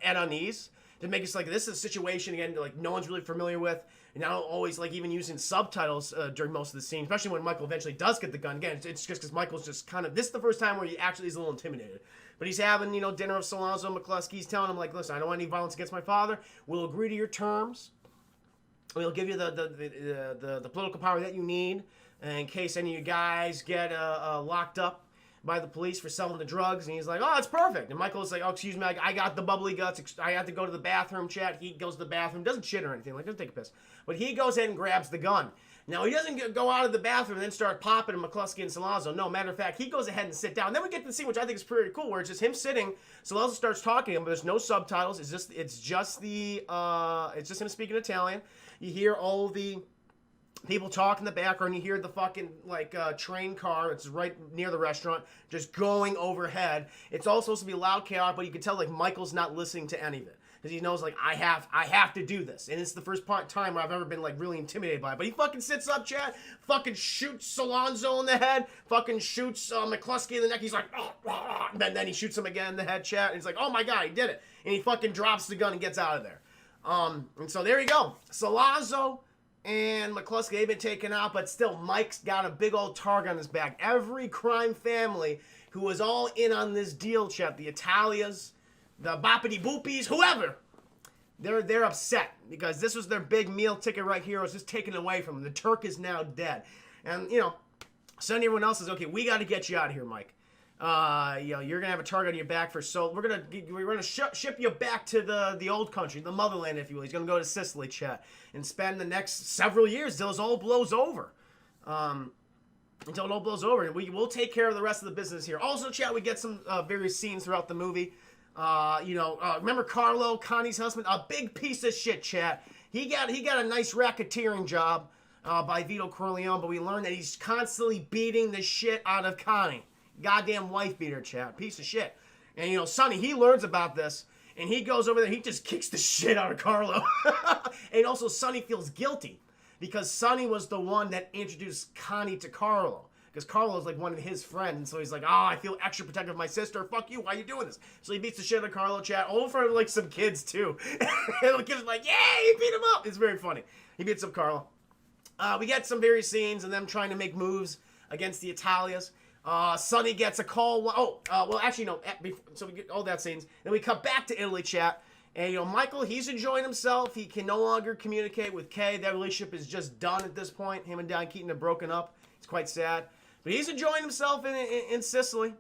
unease, to make it like this is a situation again like no one's really familiar with, and not always like even using subtitles during most of the scene, especially when Michael eventually does get the gun. Again, it's just because Michael's just kind of, this is the first time where he actually is a little intimidated. But he's having dinner with Sollozzo and McCluskey. He's telling him like, listen, I don't want any violence against my father. We'll agree to your terms. We'll give you the political power that you need in case any of you guys get locked up by the police for selling the drugs. And he's like, oh, that's perfect. And Michael's like, oh, excuse me, I got the bubbly guts. I have to go to the bathroom, chat. He goes to the bathroom, doesn't shit or anything, like doesn't take a piss. But he goes ahead and grabs the gun. Now, he doesn't go out of the bathroom and then start popping at McCluskey and Sollozzo. No, matter of fact, he goes ahead and sit down. And then we get to the scene, which I think is pretty cool, where it's just him sitting. Sollozzo starts talking to him, but there's no subtitles. It's just him speaking Italian. You hear all the people talk in the background. You hear the fucking train car that's right near the restaurant just going overhead. It's all supposed to be loud, chaotic, but you can tell like Michael's not listening to any of it because he knows like I have to do this, and it's the first time where I've ever been like really intimidated by it. But he fucking sits up, chat, fucking shoots Sollozzo in the head, fucking shoots McCluskey in the neck. He's like, and then he shoots him again in the head, chat, and he's like, oh my god, he did it, and he fucking drops the gun and gets out of there. And so there you go, Sollozzo and McCluskey, they've been taken out, but still Mike's got a big old target on his back. Every crime family who was all in on this deal, chat, the Italias, the Boppity Boopies, whoever, they're upset because this was their big meal ticket right here. It was just taken away from them. The Turk is now dead. And, Sonny, everyone else says, okay, we got to get you out of here, Mike. You're gonna have a target on your back for so we're gonna ship you back to the old country, the motherland, if you will. He's gonna go to Sicily, chat, and spend the next several years until it all blows over. Until it all blows over, and we will take care of the rest of the business here. Also, chat, we get some various scenes throughout the movie. Remember Carlo, Connie's husband, a big piece of shit, chat. He got a nice racketeering job by Vito Corleone, but we learned that he's constantly beating the shit out of Connie. Goddamn wife beater, chat. Piece of shit. And, Sonny, he learns about this, and he goes over there, he just kicks the shit out of Carlo. And also, Sonny feels guilty, because Sonny was the one that introduced Connie to Carlo. Because Carlo's like one of his friends, so he's like, I feel extra protective of my sister. Fuck you, why are you doing this? So he beats the shit out of Carlo, chat, all in front of like some kids too. And the kids are like, yeah, he beat him up. It's very funny. He beats up Carlo. We get some various scenes of them trying to make moves against the Italias. Sonny gets a call. So we get all that scenes. Then we cut back to Italy, chat. And, Michael, he's enjoying himself. He can no longer communicate with Kay. That relationship is just done at this point. Him and Don Keaton have broken up. It's quite sad. But he's enjoying himself in Sicily.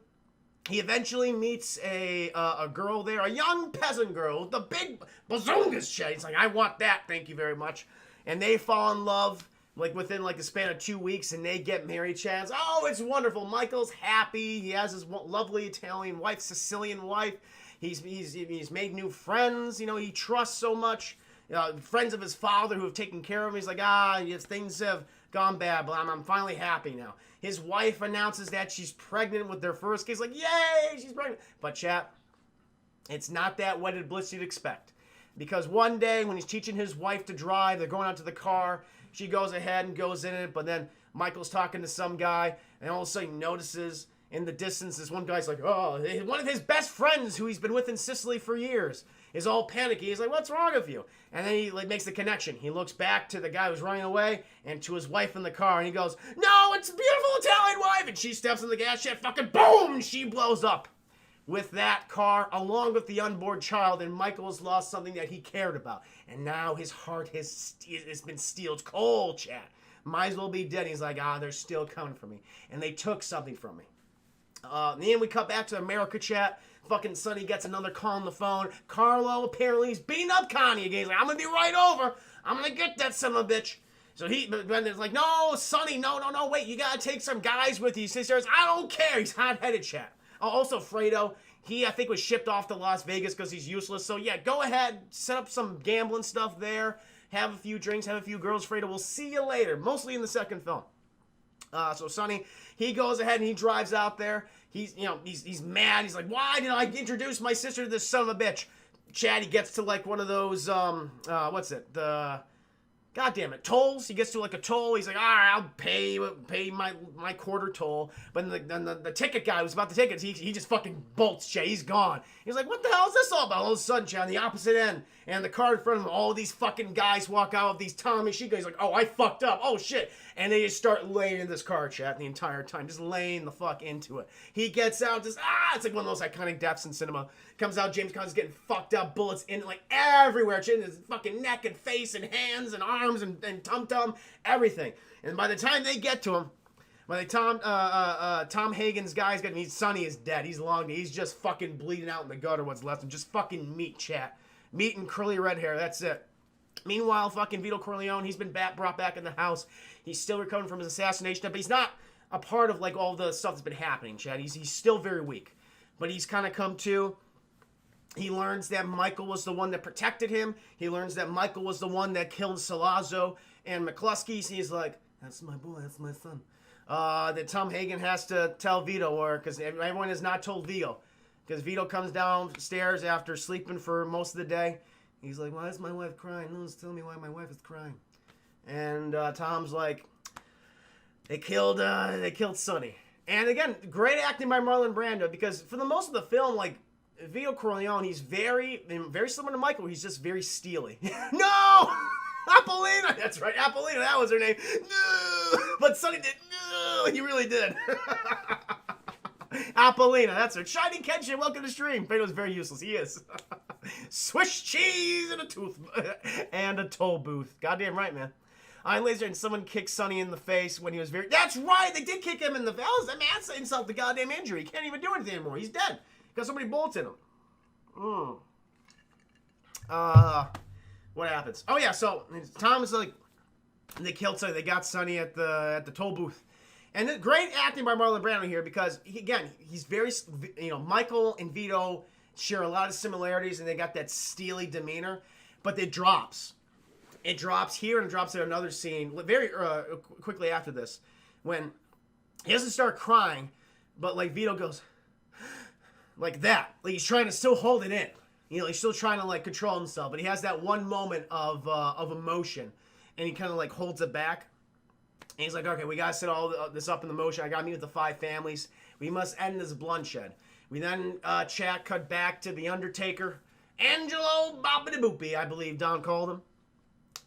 He eventually meets a girl there, a young peasant girl with the big bazongas chat. He's like, I want that, thank you very much. And they fall in love within a span of 2 weeks, and they get married, chat. Oh, it's wonderful. Michael's happy. He has his lovely Italian wife, Sicilian wife. He's made new friends. He trusts so much. Friends of his father who have taken care of him. He's like, things have gone bad, but I'm finally happy now. His wife announces that she's pregnant with their first kid. He's like, yay, she's pregnant. But, chat, it's not that wedded bliss you'd expect. Because one day when he's teaching his wife to drive, they're going out to the car. She goes ahead and goes in it, but then Michael's talking to some guy, and all of a sudden he notices in the distance this one guy's like, one of his best friends who he's been with in Sicily for years is all panicky. He's like, what's wrong with you? And then he makes the connection. He looks back to the guy who's running away and to his wife in the car, and he goes, no, it's a beautiful Italian wife! And she steps on the gas, shit, fucking boom! She blows up with that car, along with the unborn child, and Michael's lost something that he cared about. And now his heart has been steeled cold, chat. Might as well be dead. He's like, they're still coming for me. And they took something from me. Then we cut back to America, chat. Fucking Sonny gets another call on the phone. Carlo apparently is beating up Connie again. He's like, I'm gonna be right over. I'm gonna get that son of a bitch. So Brendan's like, no, Sonny, no, wait, you gotta take some guys with you. He says, I don't care. He's hot-headed, chat. Also, Fredo, he, I think, was shipped off to Las Vegas because he's useless. So, yeah, go ahead, set up some gambling stuff there, have a few drinks, have a few girls. Fredo, we'll see you later, mostly in the second film. So Sonny, he goes ahead and he drives out there. He's mad. He's like, why did I introduce my sister to this son of a bitch? Chad, he gets to like one of those, God damn it, tolls. He gets to like a toll. He's like, all right, I'll pay my quarter toll. But then the ticket guy who's about the tickets, he just fucking bolts, Chad. He's gone. He's like, what the hell is this all about? All of a sudden, Chad, on the opposite end, and the car in front of him, all these fucking guys walk out with these Tommy machine guns. He's like, oh, I fucked up. Oh, shit. And they just start laying in this car, Chad, the entire time. Just laying the fuck into it. He gets out, it's like one of those iconic deaths in cinema. Comes out, James Caan's getting fucked up, bullets in like everywhere, in his fucking neck and face and hands and arms and tum-tum, everything. And by the time they get to him, by the time Tom Hagen's guys get him, Sonny is dead. He's just fucking bleeding out in the gutter what's left. And just fucking meat, chat. Meat and curly red hair, that's it. Meanwhile, fucking Vito Corleone, he's been brought back in the house. He's still recovering from his assassination, but he's not a part of like all the stuff that's been happening, Chad. He's still very weak. But he's kind of come to. He learns that Michael was the one that protected him. He learns that Michael was the one that killed Salazzo and McCluskey. So he's like, that's my boy, that's my son. That Tom Hagen has to tell Vito, because everyone has not told Vito. Because Vito comes downstairs after sleeping for most of the day. He's like, why is my wife crying? No one's telling me why my wife is crying. And Tom's like, they killed Sonny. And again, great acting by Marlon Brando, because for the most of the film, like, Vito Corleone, he's very similar to Michael. He's just very steely. No! Apollina! That's right, Apollina, that was her name. No! But Sonny did. No! He really did. Apollina, that's her. Shining Kenshin, welcome to stream. Fredo's very useless. He is. Swiss cheese and a toll booth. Goddamn right, man. Iron Laser and someone kicked Sonny in the face when he was very... That's right! They did kick him in the face. I mean, that's insult to goddamn injury. He can't even do anything anymore. He's dead. Got so many bullets in him. What happens? Oh, yeah, so Tom is like... They killed Sonny. They got Sonny at the toll booth. And great acting by Marlon Brando here because, he's very... You know, Michael and Vito share a lot of similarities and they got that steely demeanor. But it drops. It drops here and it drops in another scene very quickly after this. When he doesn't start crying, but like Vito goes... Like that. Like he's trying to still hold it in. You know, he's still trying to like control himself. But he has that one moment of emotion. And he kind of like holds it back. And he's like, okay, we got to set all this up in the motion. I got to meet with the 5 families. We must end this bloodshed. We then cut back to The Undertaker. Angelo Bobbidi-Boopy, I believe Don called him.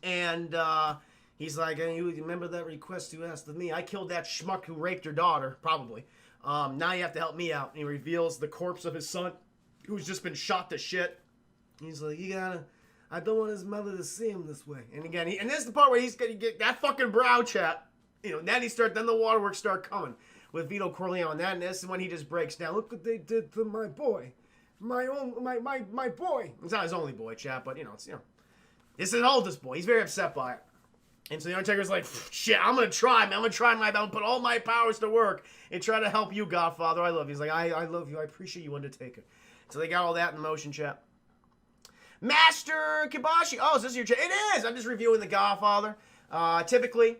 And he's like, hey, you remember that request you asked of me? I killed that schmuck who raped your daughter, probably. Now you have to help me out. And he reveals the corpse of his son, who's just been shot to shit. He's like, I don't want his mother to see him this way. And again, and this is the part where he's gonna get that fucking brow chat. You know, then the waterworks start coming with Vito Corleone. And this is when he just breaks down. Look what they did to my boy. My boy. It's not his only boy, chat, but it's it's his oldest boy. He's very upset by it. And so the Undertaker's like, shit, I'm gonna try, man. I'm gonna try my best, put all my powers to work and try to help you, Godfather. I love you. He's like, I love you. I appreciate you, Undertaker. So they got all that in motion, chat. Master Kibashi. Oh, is this your chat? It is. I'm just reviewing the Godfather. Typically,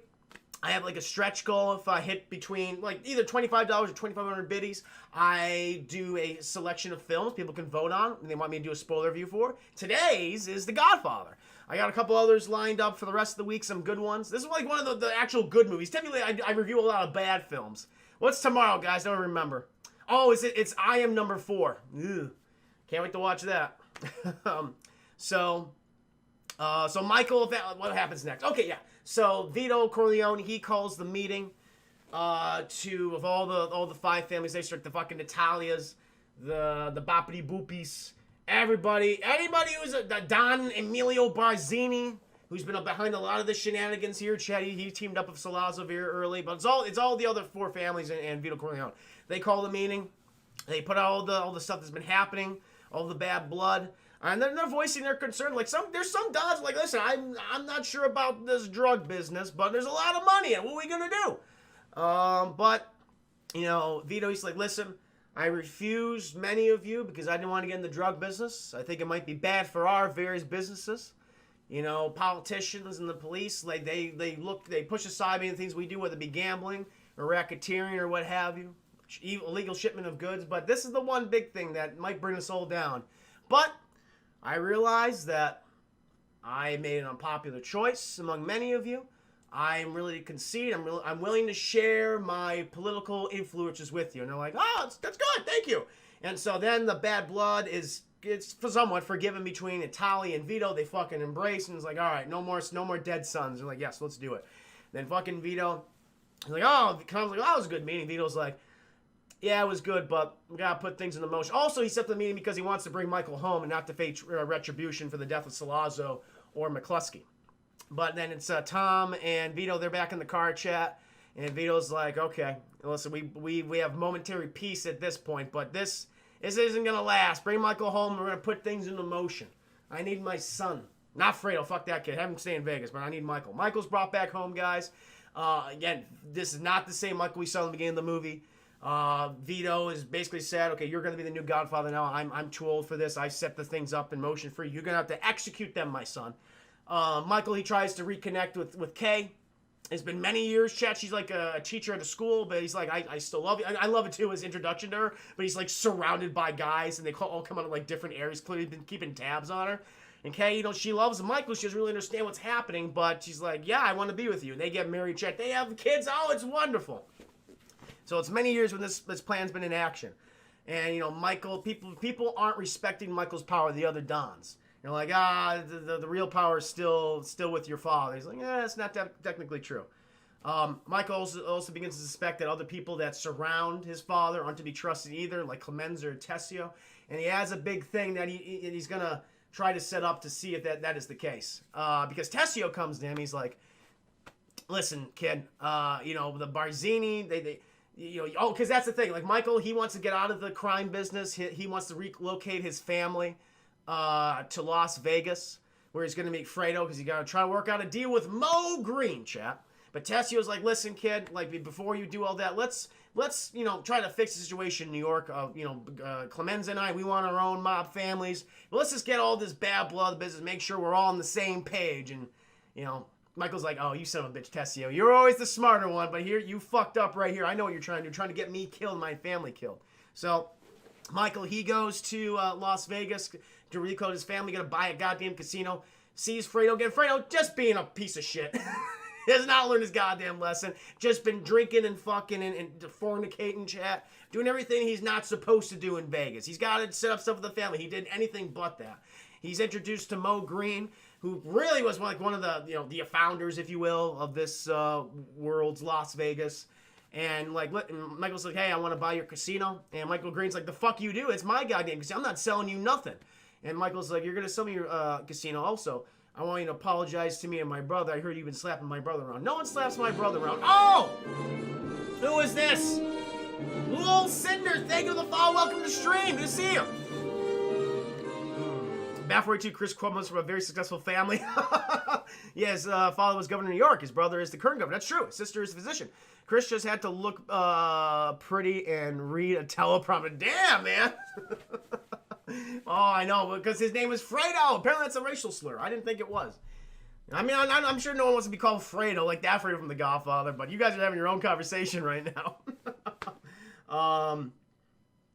I have like a stretch goal. If I hit between like either $25 or 2,500 biddies, I do a selection of films people can vote on and they want me to do a spoiler review for. Today's is The Godfather. I got a couple others lined up for the rest of the week, some good ones. This is like one of the actual good movies. Typically, I review a lot of bad films. What's tomorrow, guys? Don't remember. Oh, it's I Am Number 4. Ew. Can't wait to watch that. So Michael, what happens next? Okay, yeah. So Vito Corleone, he calls the meeting of all the 5 families. They start the fucking Natalias, the Boppity Boopies, anybody who's Don Emilio Barzini, who's been up behind a lot of the shenanigans here. Chad, he teamed up with Salazar very early, but it's all the other 4 families and Vito Corleone. They call the meeting. They put out all the stuff that's been happening, all the bad blood. And they're voicing their concern. Like there's some dons like, listen, I'm not sure about this drug business, but there's a lot of money, and what are we gonna do? But Vito's like, listen, I refused many of you because I didn't want to get in the drug business. I think it might be bad for our various businesses. Politicians and the police, like they push aside many things we do, whether it be gambling or racketeering or what have you, illegal shipment of goods. But this is the one big thing that might bring us all down. But I realize that I made an unpopular choice among many of you. I'm really to concede. I'm willing to share my political influences with you. And they're like, oh, that's good, thank you. And so then the bad blood it's somewhat forgiven between Italia and Vito. They fucking embrace and it's like, all right, no more dead sons. They're like, yes, let's do it. Then fucking Vito, he's like, oh, that was a good meeting. Vito's like, yeah, it was good, but we gotta put things into motion. Also, he set the meeting because he wants to bring Michael home and not to face retribution for the death of Salazzo or McCluskey. But then it's Tom and Vito. They're back in the car chat, and Vito's like, "Okay, listen, we have momentary peace at this point, but this isn't gonna last. Bring Michael home. We're gonna put things into motion. I need my son, not Fredo. Fuck that kid. Have him stay in Vegas, but I need Michael. Michael's brought back home, guys. Again, this is not the same Michael we saw in the beginning of the movie." Vito is basically said, okay, you're going to be the new Godfather now. I'm too old for this. I set the things up in motion for you. You're going to have to execute them, my son. Michael, he tries to reconnect with Kay. It's been many years, chat. She's like a teacher at a school, but he's like, I still love you. I love it too, his introduction to her, but he's like surrounded by guys and they all come out of like different areas. Clearly been keeping tabs on her. And Kay, she loves Michael. She doesn't really understand what's happening, but she's like, yeah, I want to be with you. And they get married, chat. They have kids. Oh, it's wonderful. So it's many years when this plan's been in action. And, Michael, people aren't respecting Michael's power, the other Dons. You're like, the real power is still with your father. He's like, it's not technically true. Michael also begins to suspect that other people that surround his father aren't to be trusted either, like Clemenza or Tessio. And he has a big thing that he's going to try to set up to see if that is the case. Because Tessio comes to him, he's like, listen, kid, the Barzini, they because that's the thing. Like, Michael, he wants to get out of the crime business. He wants to relocate his family to Las Vegas, where he's going to meet Fredo, because he's got to try to work out a deal with Mo Green, chap. But Tessio's like, listen, kid, like, before you do all that, let's try to fix the situation in New York. Clemenza and I, we want our own mob families. But let's just get all this bad blood business, make sure we're all on the same page. And, Michael's like, oh, you son of a bitch, Tessio. You're always the smarter one, but here, you fucked up right here. I know what you're trying to do. You're trying to get me killed, my family killed. So, Michael, he goes to Las Vegas to recode his family, gonna buy a goddamn casino, sees Fredo again. Fredo just being a piece of shit. He has not learned his goddamn lesson. Just been drinking and fucking and fornicating, chat. Doing everything he's not supposed to do in Vegas. He's got to set up stuff with the family. He did anything but that. He's introduced to Mo Green, who really was one of the the founders, if you will, of this world's Las Vegas. And Michael's like, hey, I want to buy your casino. And Michael Green's like, the fuck you do? It's my goddamn casino. I'm not selling you nothing. And Michael's like, you're gonna sell me your casino also. I want you to apologize to me and my brother. I heard you've been slapping my brother around. No one slaps my brother around. Oh! Who is this? Lil Cinder, thank you for the follow. Welcome to the stream. Good to see you. Baffroy 2, Chris Cuomo's from a very successful family. Yeah, his father was governor of New York. His brother is the current governor. That's true. His sister is a physician. Chris just had to look pretty and read a teleprompter. Damn, man. Oh, I know, because his name was Fredo. Apparently that's a racial slur. I didn't think it was. I mean, I'm sure no one wants to be called Fredo, like that Fredo from The Godfather, but you guys are having your own conversation right now.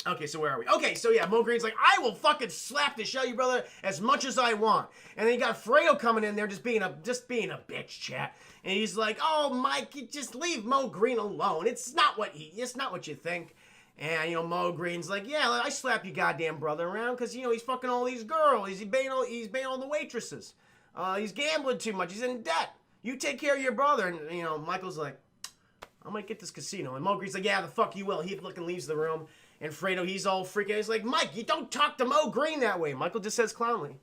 Okay, so where are we? Okay, so yeah, Mo Green's like, I will fucking slap the shit out of you, brother, as much as I want. And then you got Fredo coming in there just being a bitch, chat. And he's like, oh, Mike, you just leave Mo Green alone. It's not what you think. And, Mo Green's like, yeah, I slap your goddamn brother around because, he's fucking all these girls. He's banging all the waitresses. He's gambling too much. He's in debt. You take care of your brother. And, Michael's like, I might get this casino. And Mo Green's like, yeah, the fuck you will. He fucking leaves the room. And Fredo, he's all freaking out. He's like, Mike, you don't talk to Mo Green that way. Michael just says calmly,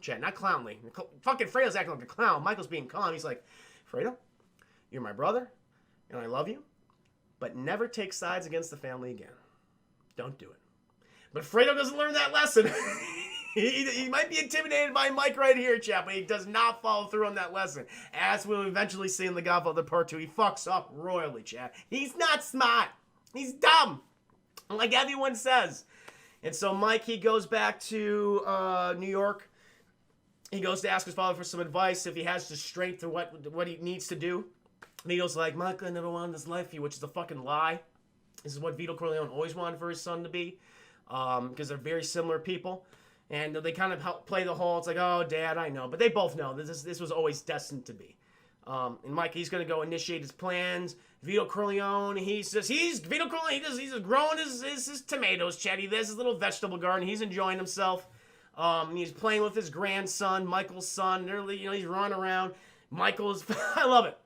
chat, not clownly. Fucking Fredo's acting like a clown. Michael's being calm. He's like, Fredo, you're my brother, and I love you. But never take sides against the family again. Don't do it. But Fredo doesn't learn that lesson. he might be intimidated by Mike right here, chat, but he does not follow through on that lesson. As we'll eventually see in The Godfather Part 2, he fucks up royally, chat. He's not smart. He's dumb. Like everyone says. And so Mike, he goes back to New York. He goes to ask his father for some advice if he has the strength or what he needs to do. Vito's like, Michael, I never wanted this life for you, which is a fucking lie. This is what Vito Corleone always wanted for his son to be, because they're very similar people. And they kind of help play the whole, it's like, oh, Dad, I know. But they both know this was always destined to be. And Mike, he's going to go initiate his plans. Vito Corleone, he's just growing his tomatoes, Chetty. There's his little vegetable garden. He's enjoying himself. He's playing with his grandson, Michael's son. He's running around. I love it.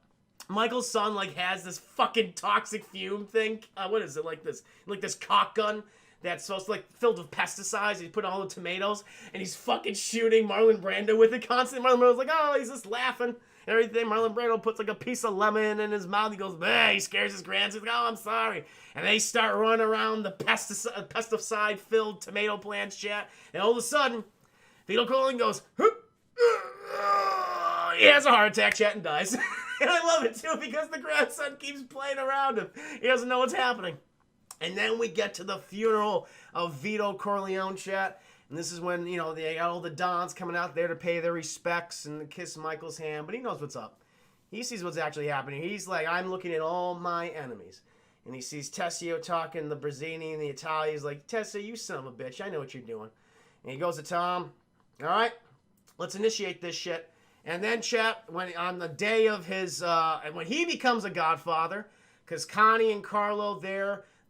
Michael's son, has this fucking toxic fume thing. What is it? Like this cock gun that's supposed to, filled with pesticides. He's putting all the tomatoes, and he's fucking shooting Marlon Brando with it constantly. Marlon Brando's like, oh, he's just laughing and everything. Marlon Brando puts, a piece of lemon in his mouth. He goes, bah, he scares his grandson. He's like, oh, I'm sorry. And they start running around the pesticide-filled tomato plants, chat. And all of a sudden, Vito Corleone goes, he has a heart attack, chat, and dies. And I love it, too, because the grandson keeps playing around him. He doesn't know what's happening. And then we get to the funeral of Vito Corleone, chat. And this is when, they got all the Dons coming out there to pay their respects and kiss Michael's hand. But he knows what's up. He sees what's actually happening. He's like, I'm looking at all my enemies. And he sees Tessio talking, the Brazzini and the Italian. He's like, Tessio, you son of a bitch. I know what you're doing. And he goes to Tom, all right, let's initiate this shit. And then, chat, when on the day of his, when he becomes a godfather, because Connie and Carlo,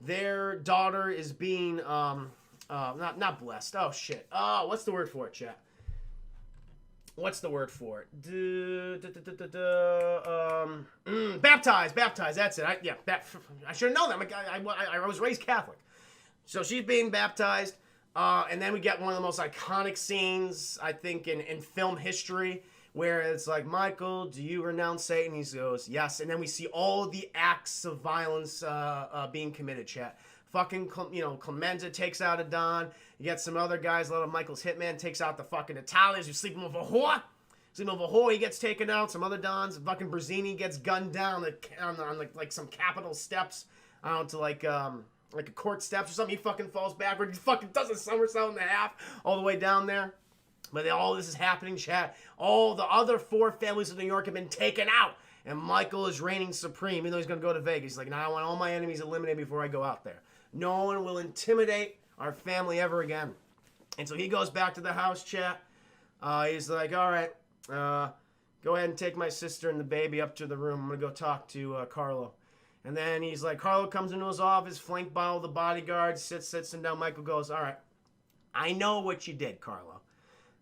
their daughter is being, not blessed. Oh, shit. Oh, what's the word for it, chat? What's the word for it? Baptized. That's it. I should have known that. I was raised Catholic. So she's being baptized. And then we get one of the most iconic scenes, I think, in film history, where it's like, Michael, do you renounce Satan? He goes, yes. And then we see all the acts of violence being committed, chat. Fucking, Clemenza takes out a Don. You get some other guys, a lot of Michael's hitman takes out the fucking Italians who's sleeping with a whore. Sleeping with a whore, he gets taken out. Some other Dons, fucking Brazzini gets gunned down on like some Capitol steps. I don't know, to like a court steps or something. He fucking falls backward. He fucking does a somersault and a half all the way down there. But all this is happening, chat. All the other 4 families of New York have been taken out. And Michael is reigning supreme, even though he's going to go to Vegas. He's like, I want all my enemies eliminated before I go out there. No one will intimidate our family ever again. And so he goes back to the house, chat. He's like, all right, go ahead and take my sister and the baby up to the room. I'm going to go talk to Carlo. And then he's like, Carlo comes into his office, flanked by all the bodyguards, sits him down. Michael goes, all right, I know what you did, Carlo.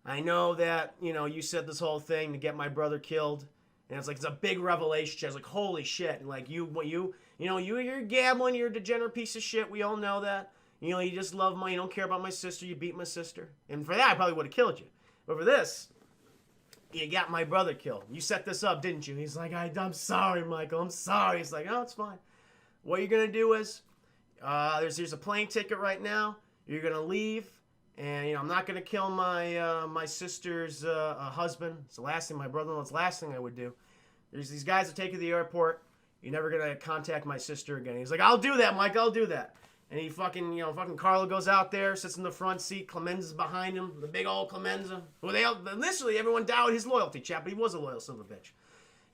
I know that, you said this whole thing to get my brother killed. And it's like, it's a big revelation. It's like, holy shit. And like, you're gambling. You're a degenerate piece of shit. We all know that. You just love money. You don't care about my sister. You beat my sister. And for that, I probably would have killed you. But for this, you got my brother killed. You set this up, didn't you? He's like, I'm sorry, Michael. I'm sorry. He's like, oh, it's fine. What you're going to do is, there's a plane ticket right now. You're going to leave. And, I'm not going to kill my sister's husband. It's the last thing, my brother-in-law, it's the last thing I would do. There's these guys that take you to the airport. You're never going to contact my sister again. He's like, I'll do that, Mike. I'll do that. And he fucking Carlo goes out there, sits in the front seat. Clemenza's behind him. The big old Clemenza. Well, initially, everyone doubted his loyalty, chap, but he was a loyal son of a bitch.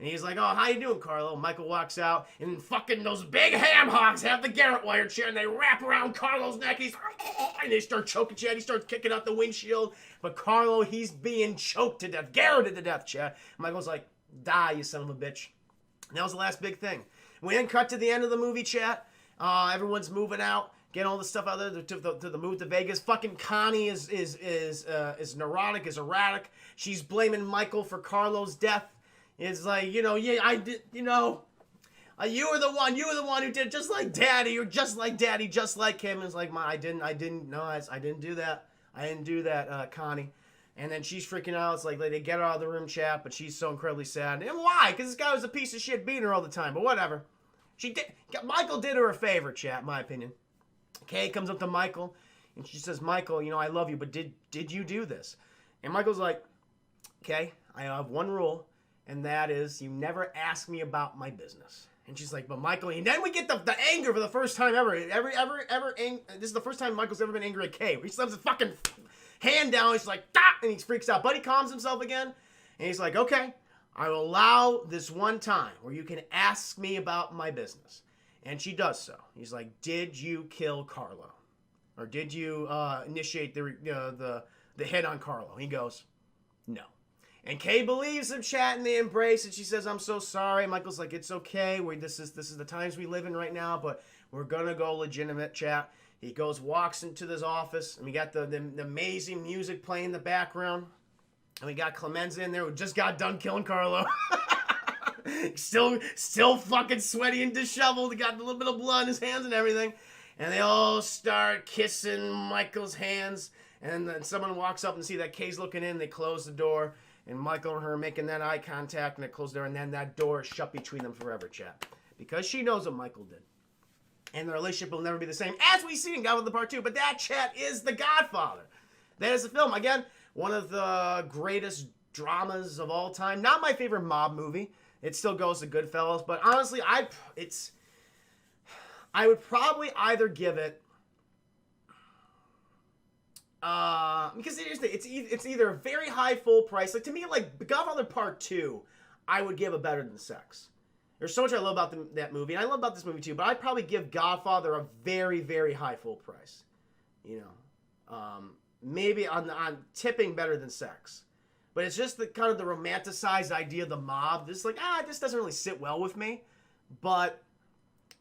And he's like, oh, how you doing, Carlo? Michael walks out, and fucking those big ham hocks have the Garrett wire chair, and they wrap around Carlo's neck. And they start choking Chad. He starts kicking out the windshield. But Carlo, he's being choked to death, garroted to death, Chad. Michael's like, die, you son of a bitch. And that was the last big thing. We then cut to the end of the movie, chat. Everyone's moving out, getting all the stuff out there to the move to Vegas. Fucking Connie is neurotic, is erratic. She's blaming Michael for Carlo's death. It's like, I did, you were the one who did it, just like Daddy. You're just like Daddy, just like him. And it's like, I didn't do that. I didn't do that, Connie. And then she's freaking out. It's like they get her out of the room, chat, but she's so incredibly sad. And why? Because this guy was a piece of shit beating her all the time, but whatever. Michael did her a favor, chat, in my opinion. Kay comes up to Michael, and she says, Michael, I love you, but did you do this? And Michael's like, okay, I have one rule. And that is, you never ask me about my business. And she's like, but Michael, and then we get the anger for the first time ever. This is the first time Michael's ever been angry at Kay. He slams his fucking hand down. He's like, ah, and he freaks out. But he calms himself again. And he's like, okay, I will allow this one time where you can ask me about my business. And she does so. He's like, did you kill Carlo? Or did you initiate the hit on Carlo? He goes, no. And Kay believes him, chat, and they embrace, and she says, I'm so sorry. Michael's like, it's okay. This is the times we live in right now, but we're going to go legitimate, chat. He walks into this office, and we got the amazing music playing in the background. And we got Clemenza in there who just got done killing Carlo. still fucking sweaty and disheveled. He got a little bit of blood in his hands and everything. And they all start kissing Michael's hands. And then someone walks up and see that Kay's looking in. They close the door. And Michael and her making that eye contact, and it closed there, and then that door is shut between them forever, chat. Because she knows what Michael did. And the relationship will never be the same, as we see in Godfather Part 2. But that, chat, is The Godfather. That is the film. Again, one of the greatest dramas of all time. Not my favorite mob movie. It still goes to Goodfellas. But honestly, I would probably either give it... because it's either a very high full price. Like, to me, like, Godfather Part 2, I would give a better than Sex. There's so much I love about that movie, and I love about this movie too, but I'd probably give Godfather a very, very high full price. Maybe on tipping better than Sex. But it's just the kind of the romanticized idea of the mob. This this doesn't really sit well with me. But,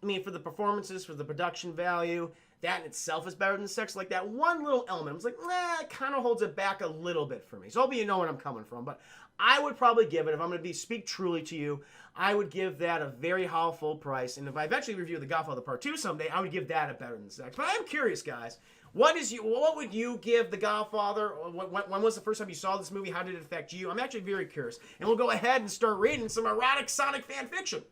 I mean, for the performances, for the production value... That in itself is better than Sex. Like, that one little element, I was like, it kind of holds it back a little bit for me. So hopefully you know where I'm coming from. But I would probably give it, if I'm going to speak truly to you, I would give that a very high full price. And if I eventually review The Godfather Part 2 someday, I would give that a better than Sex. But I am curious, guys. What would you give The Godfather? When was the first time you saw this movie? How did it affect you? I'm actually very curious. And we'll go ahead and start reading some erotic Sonic fan fiction.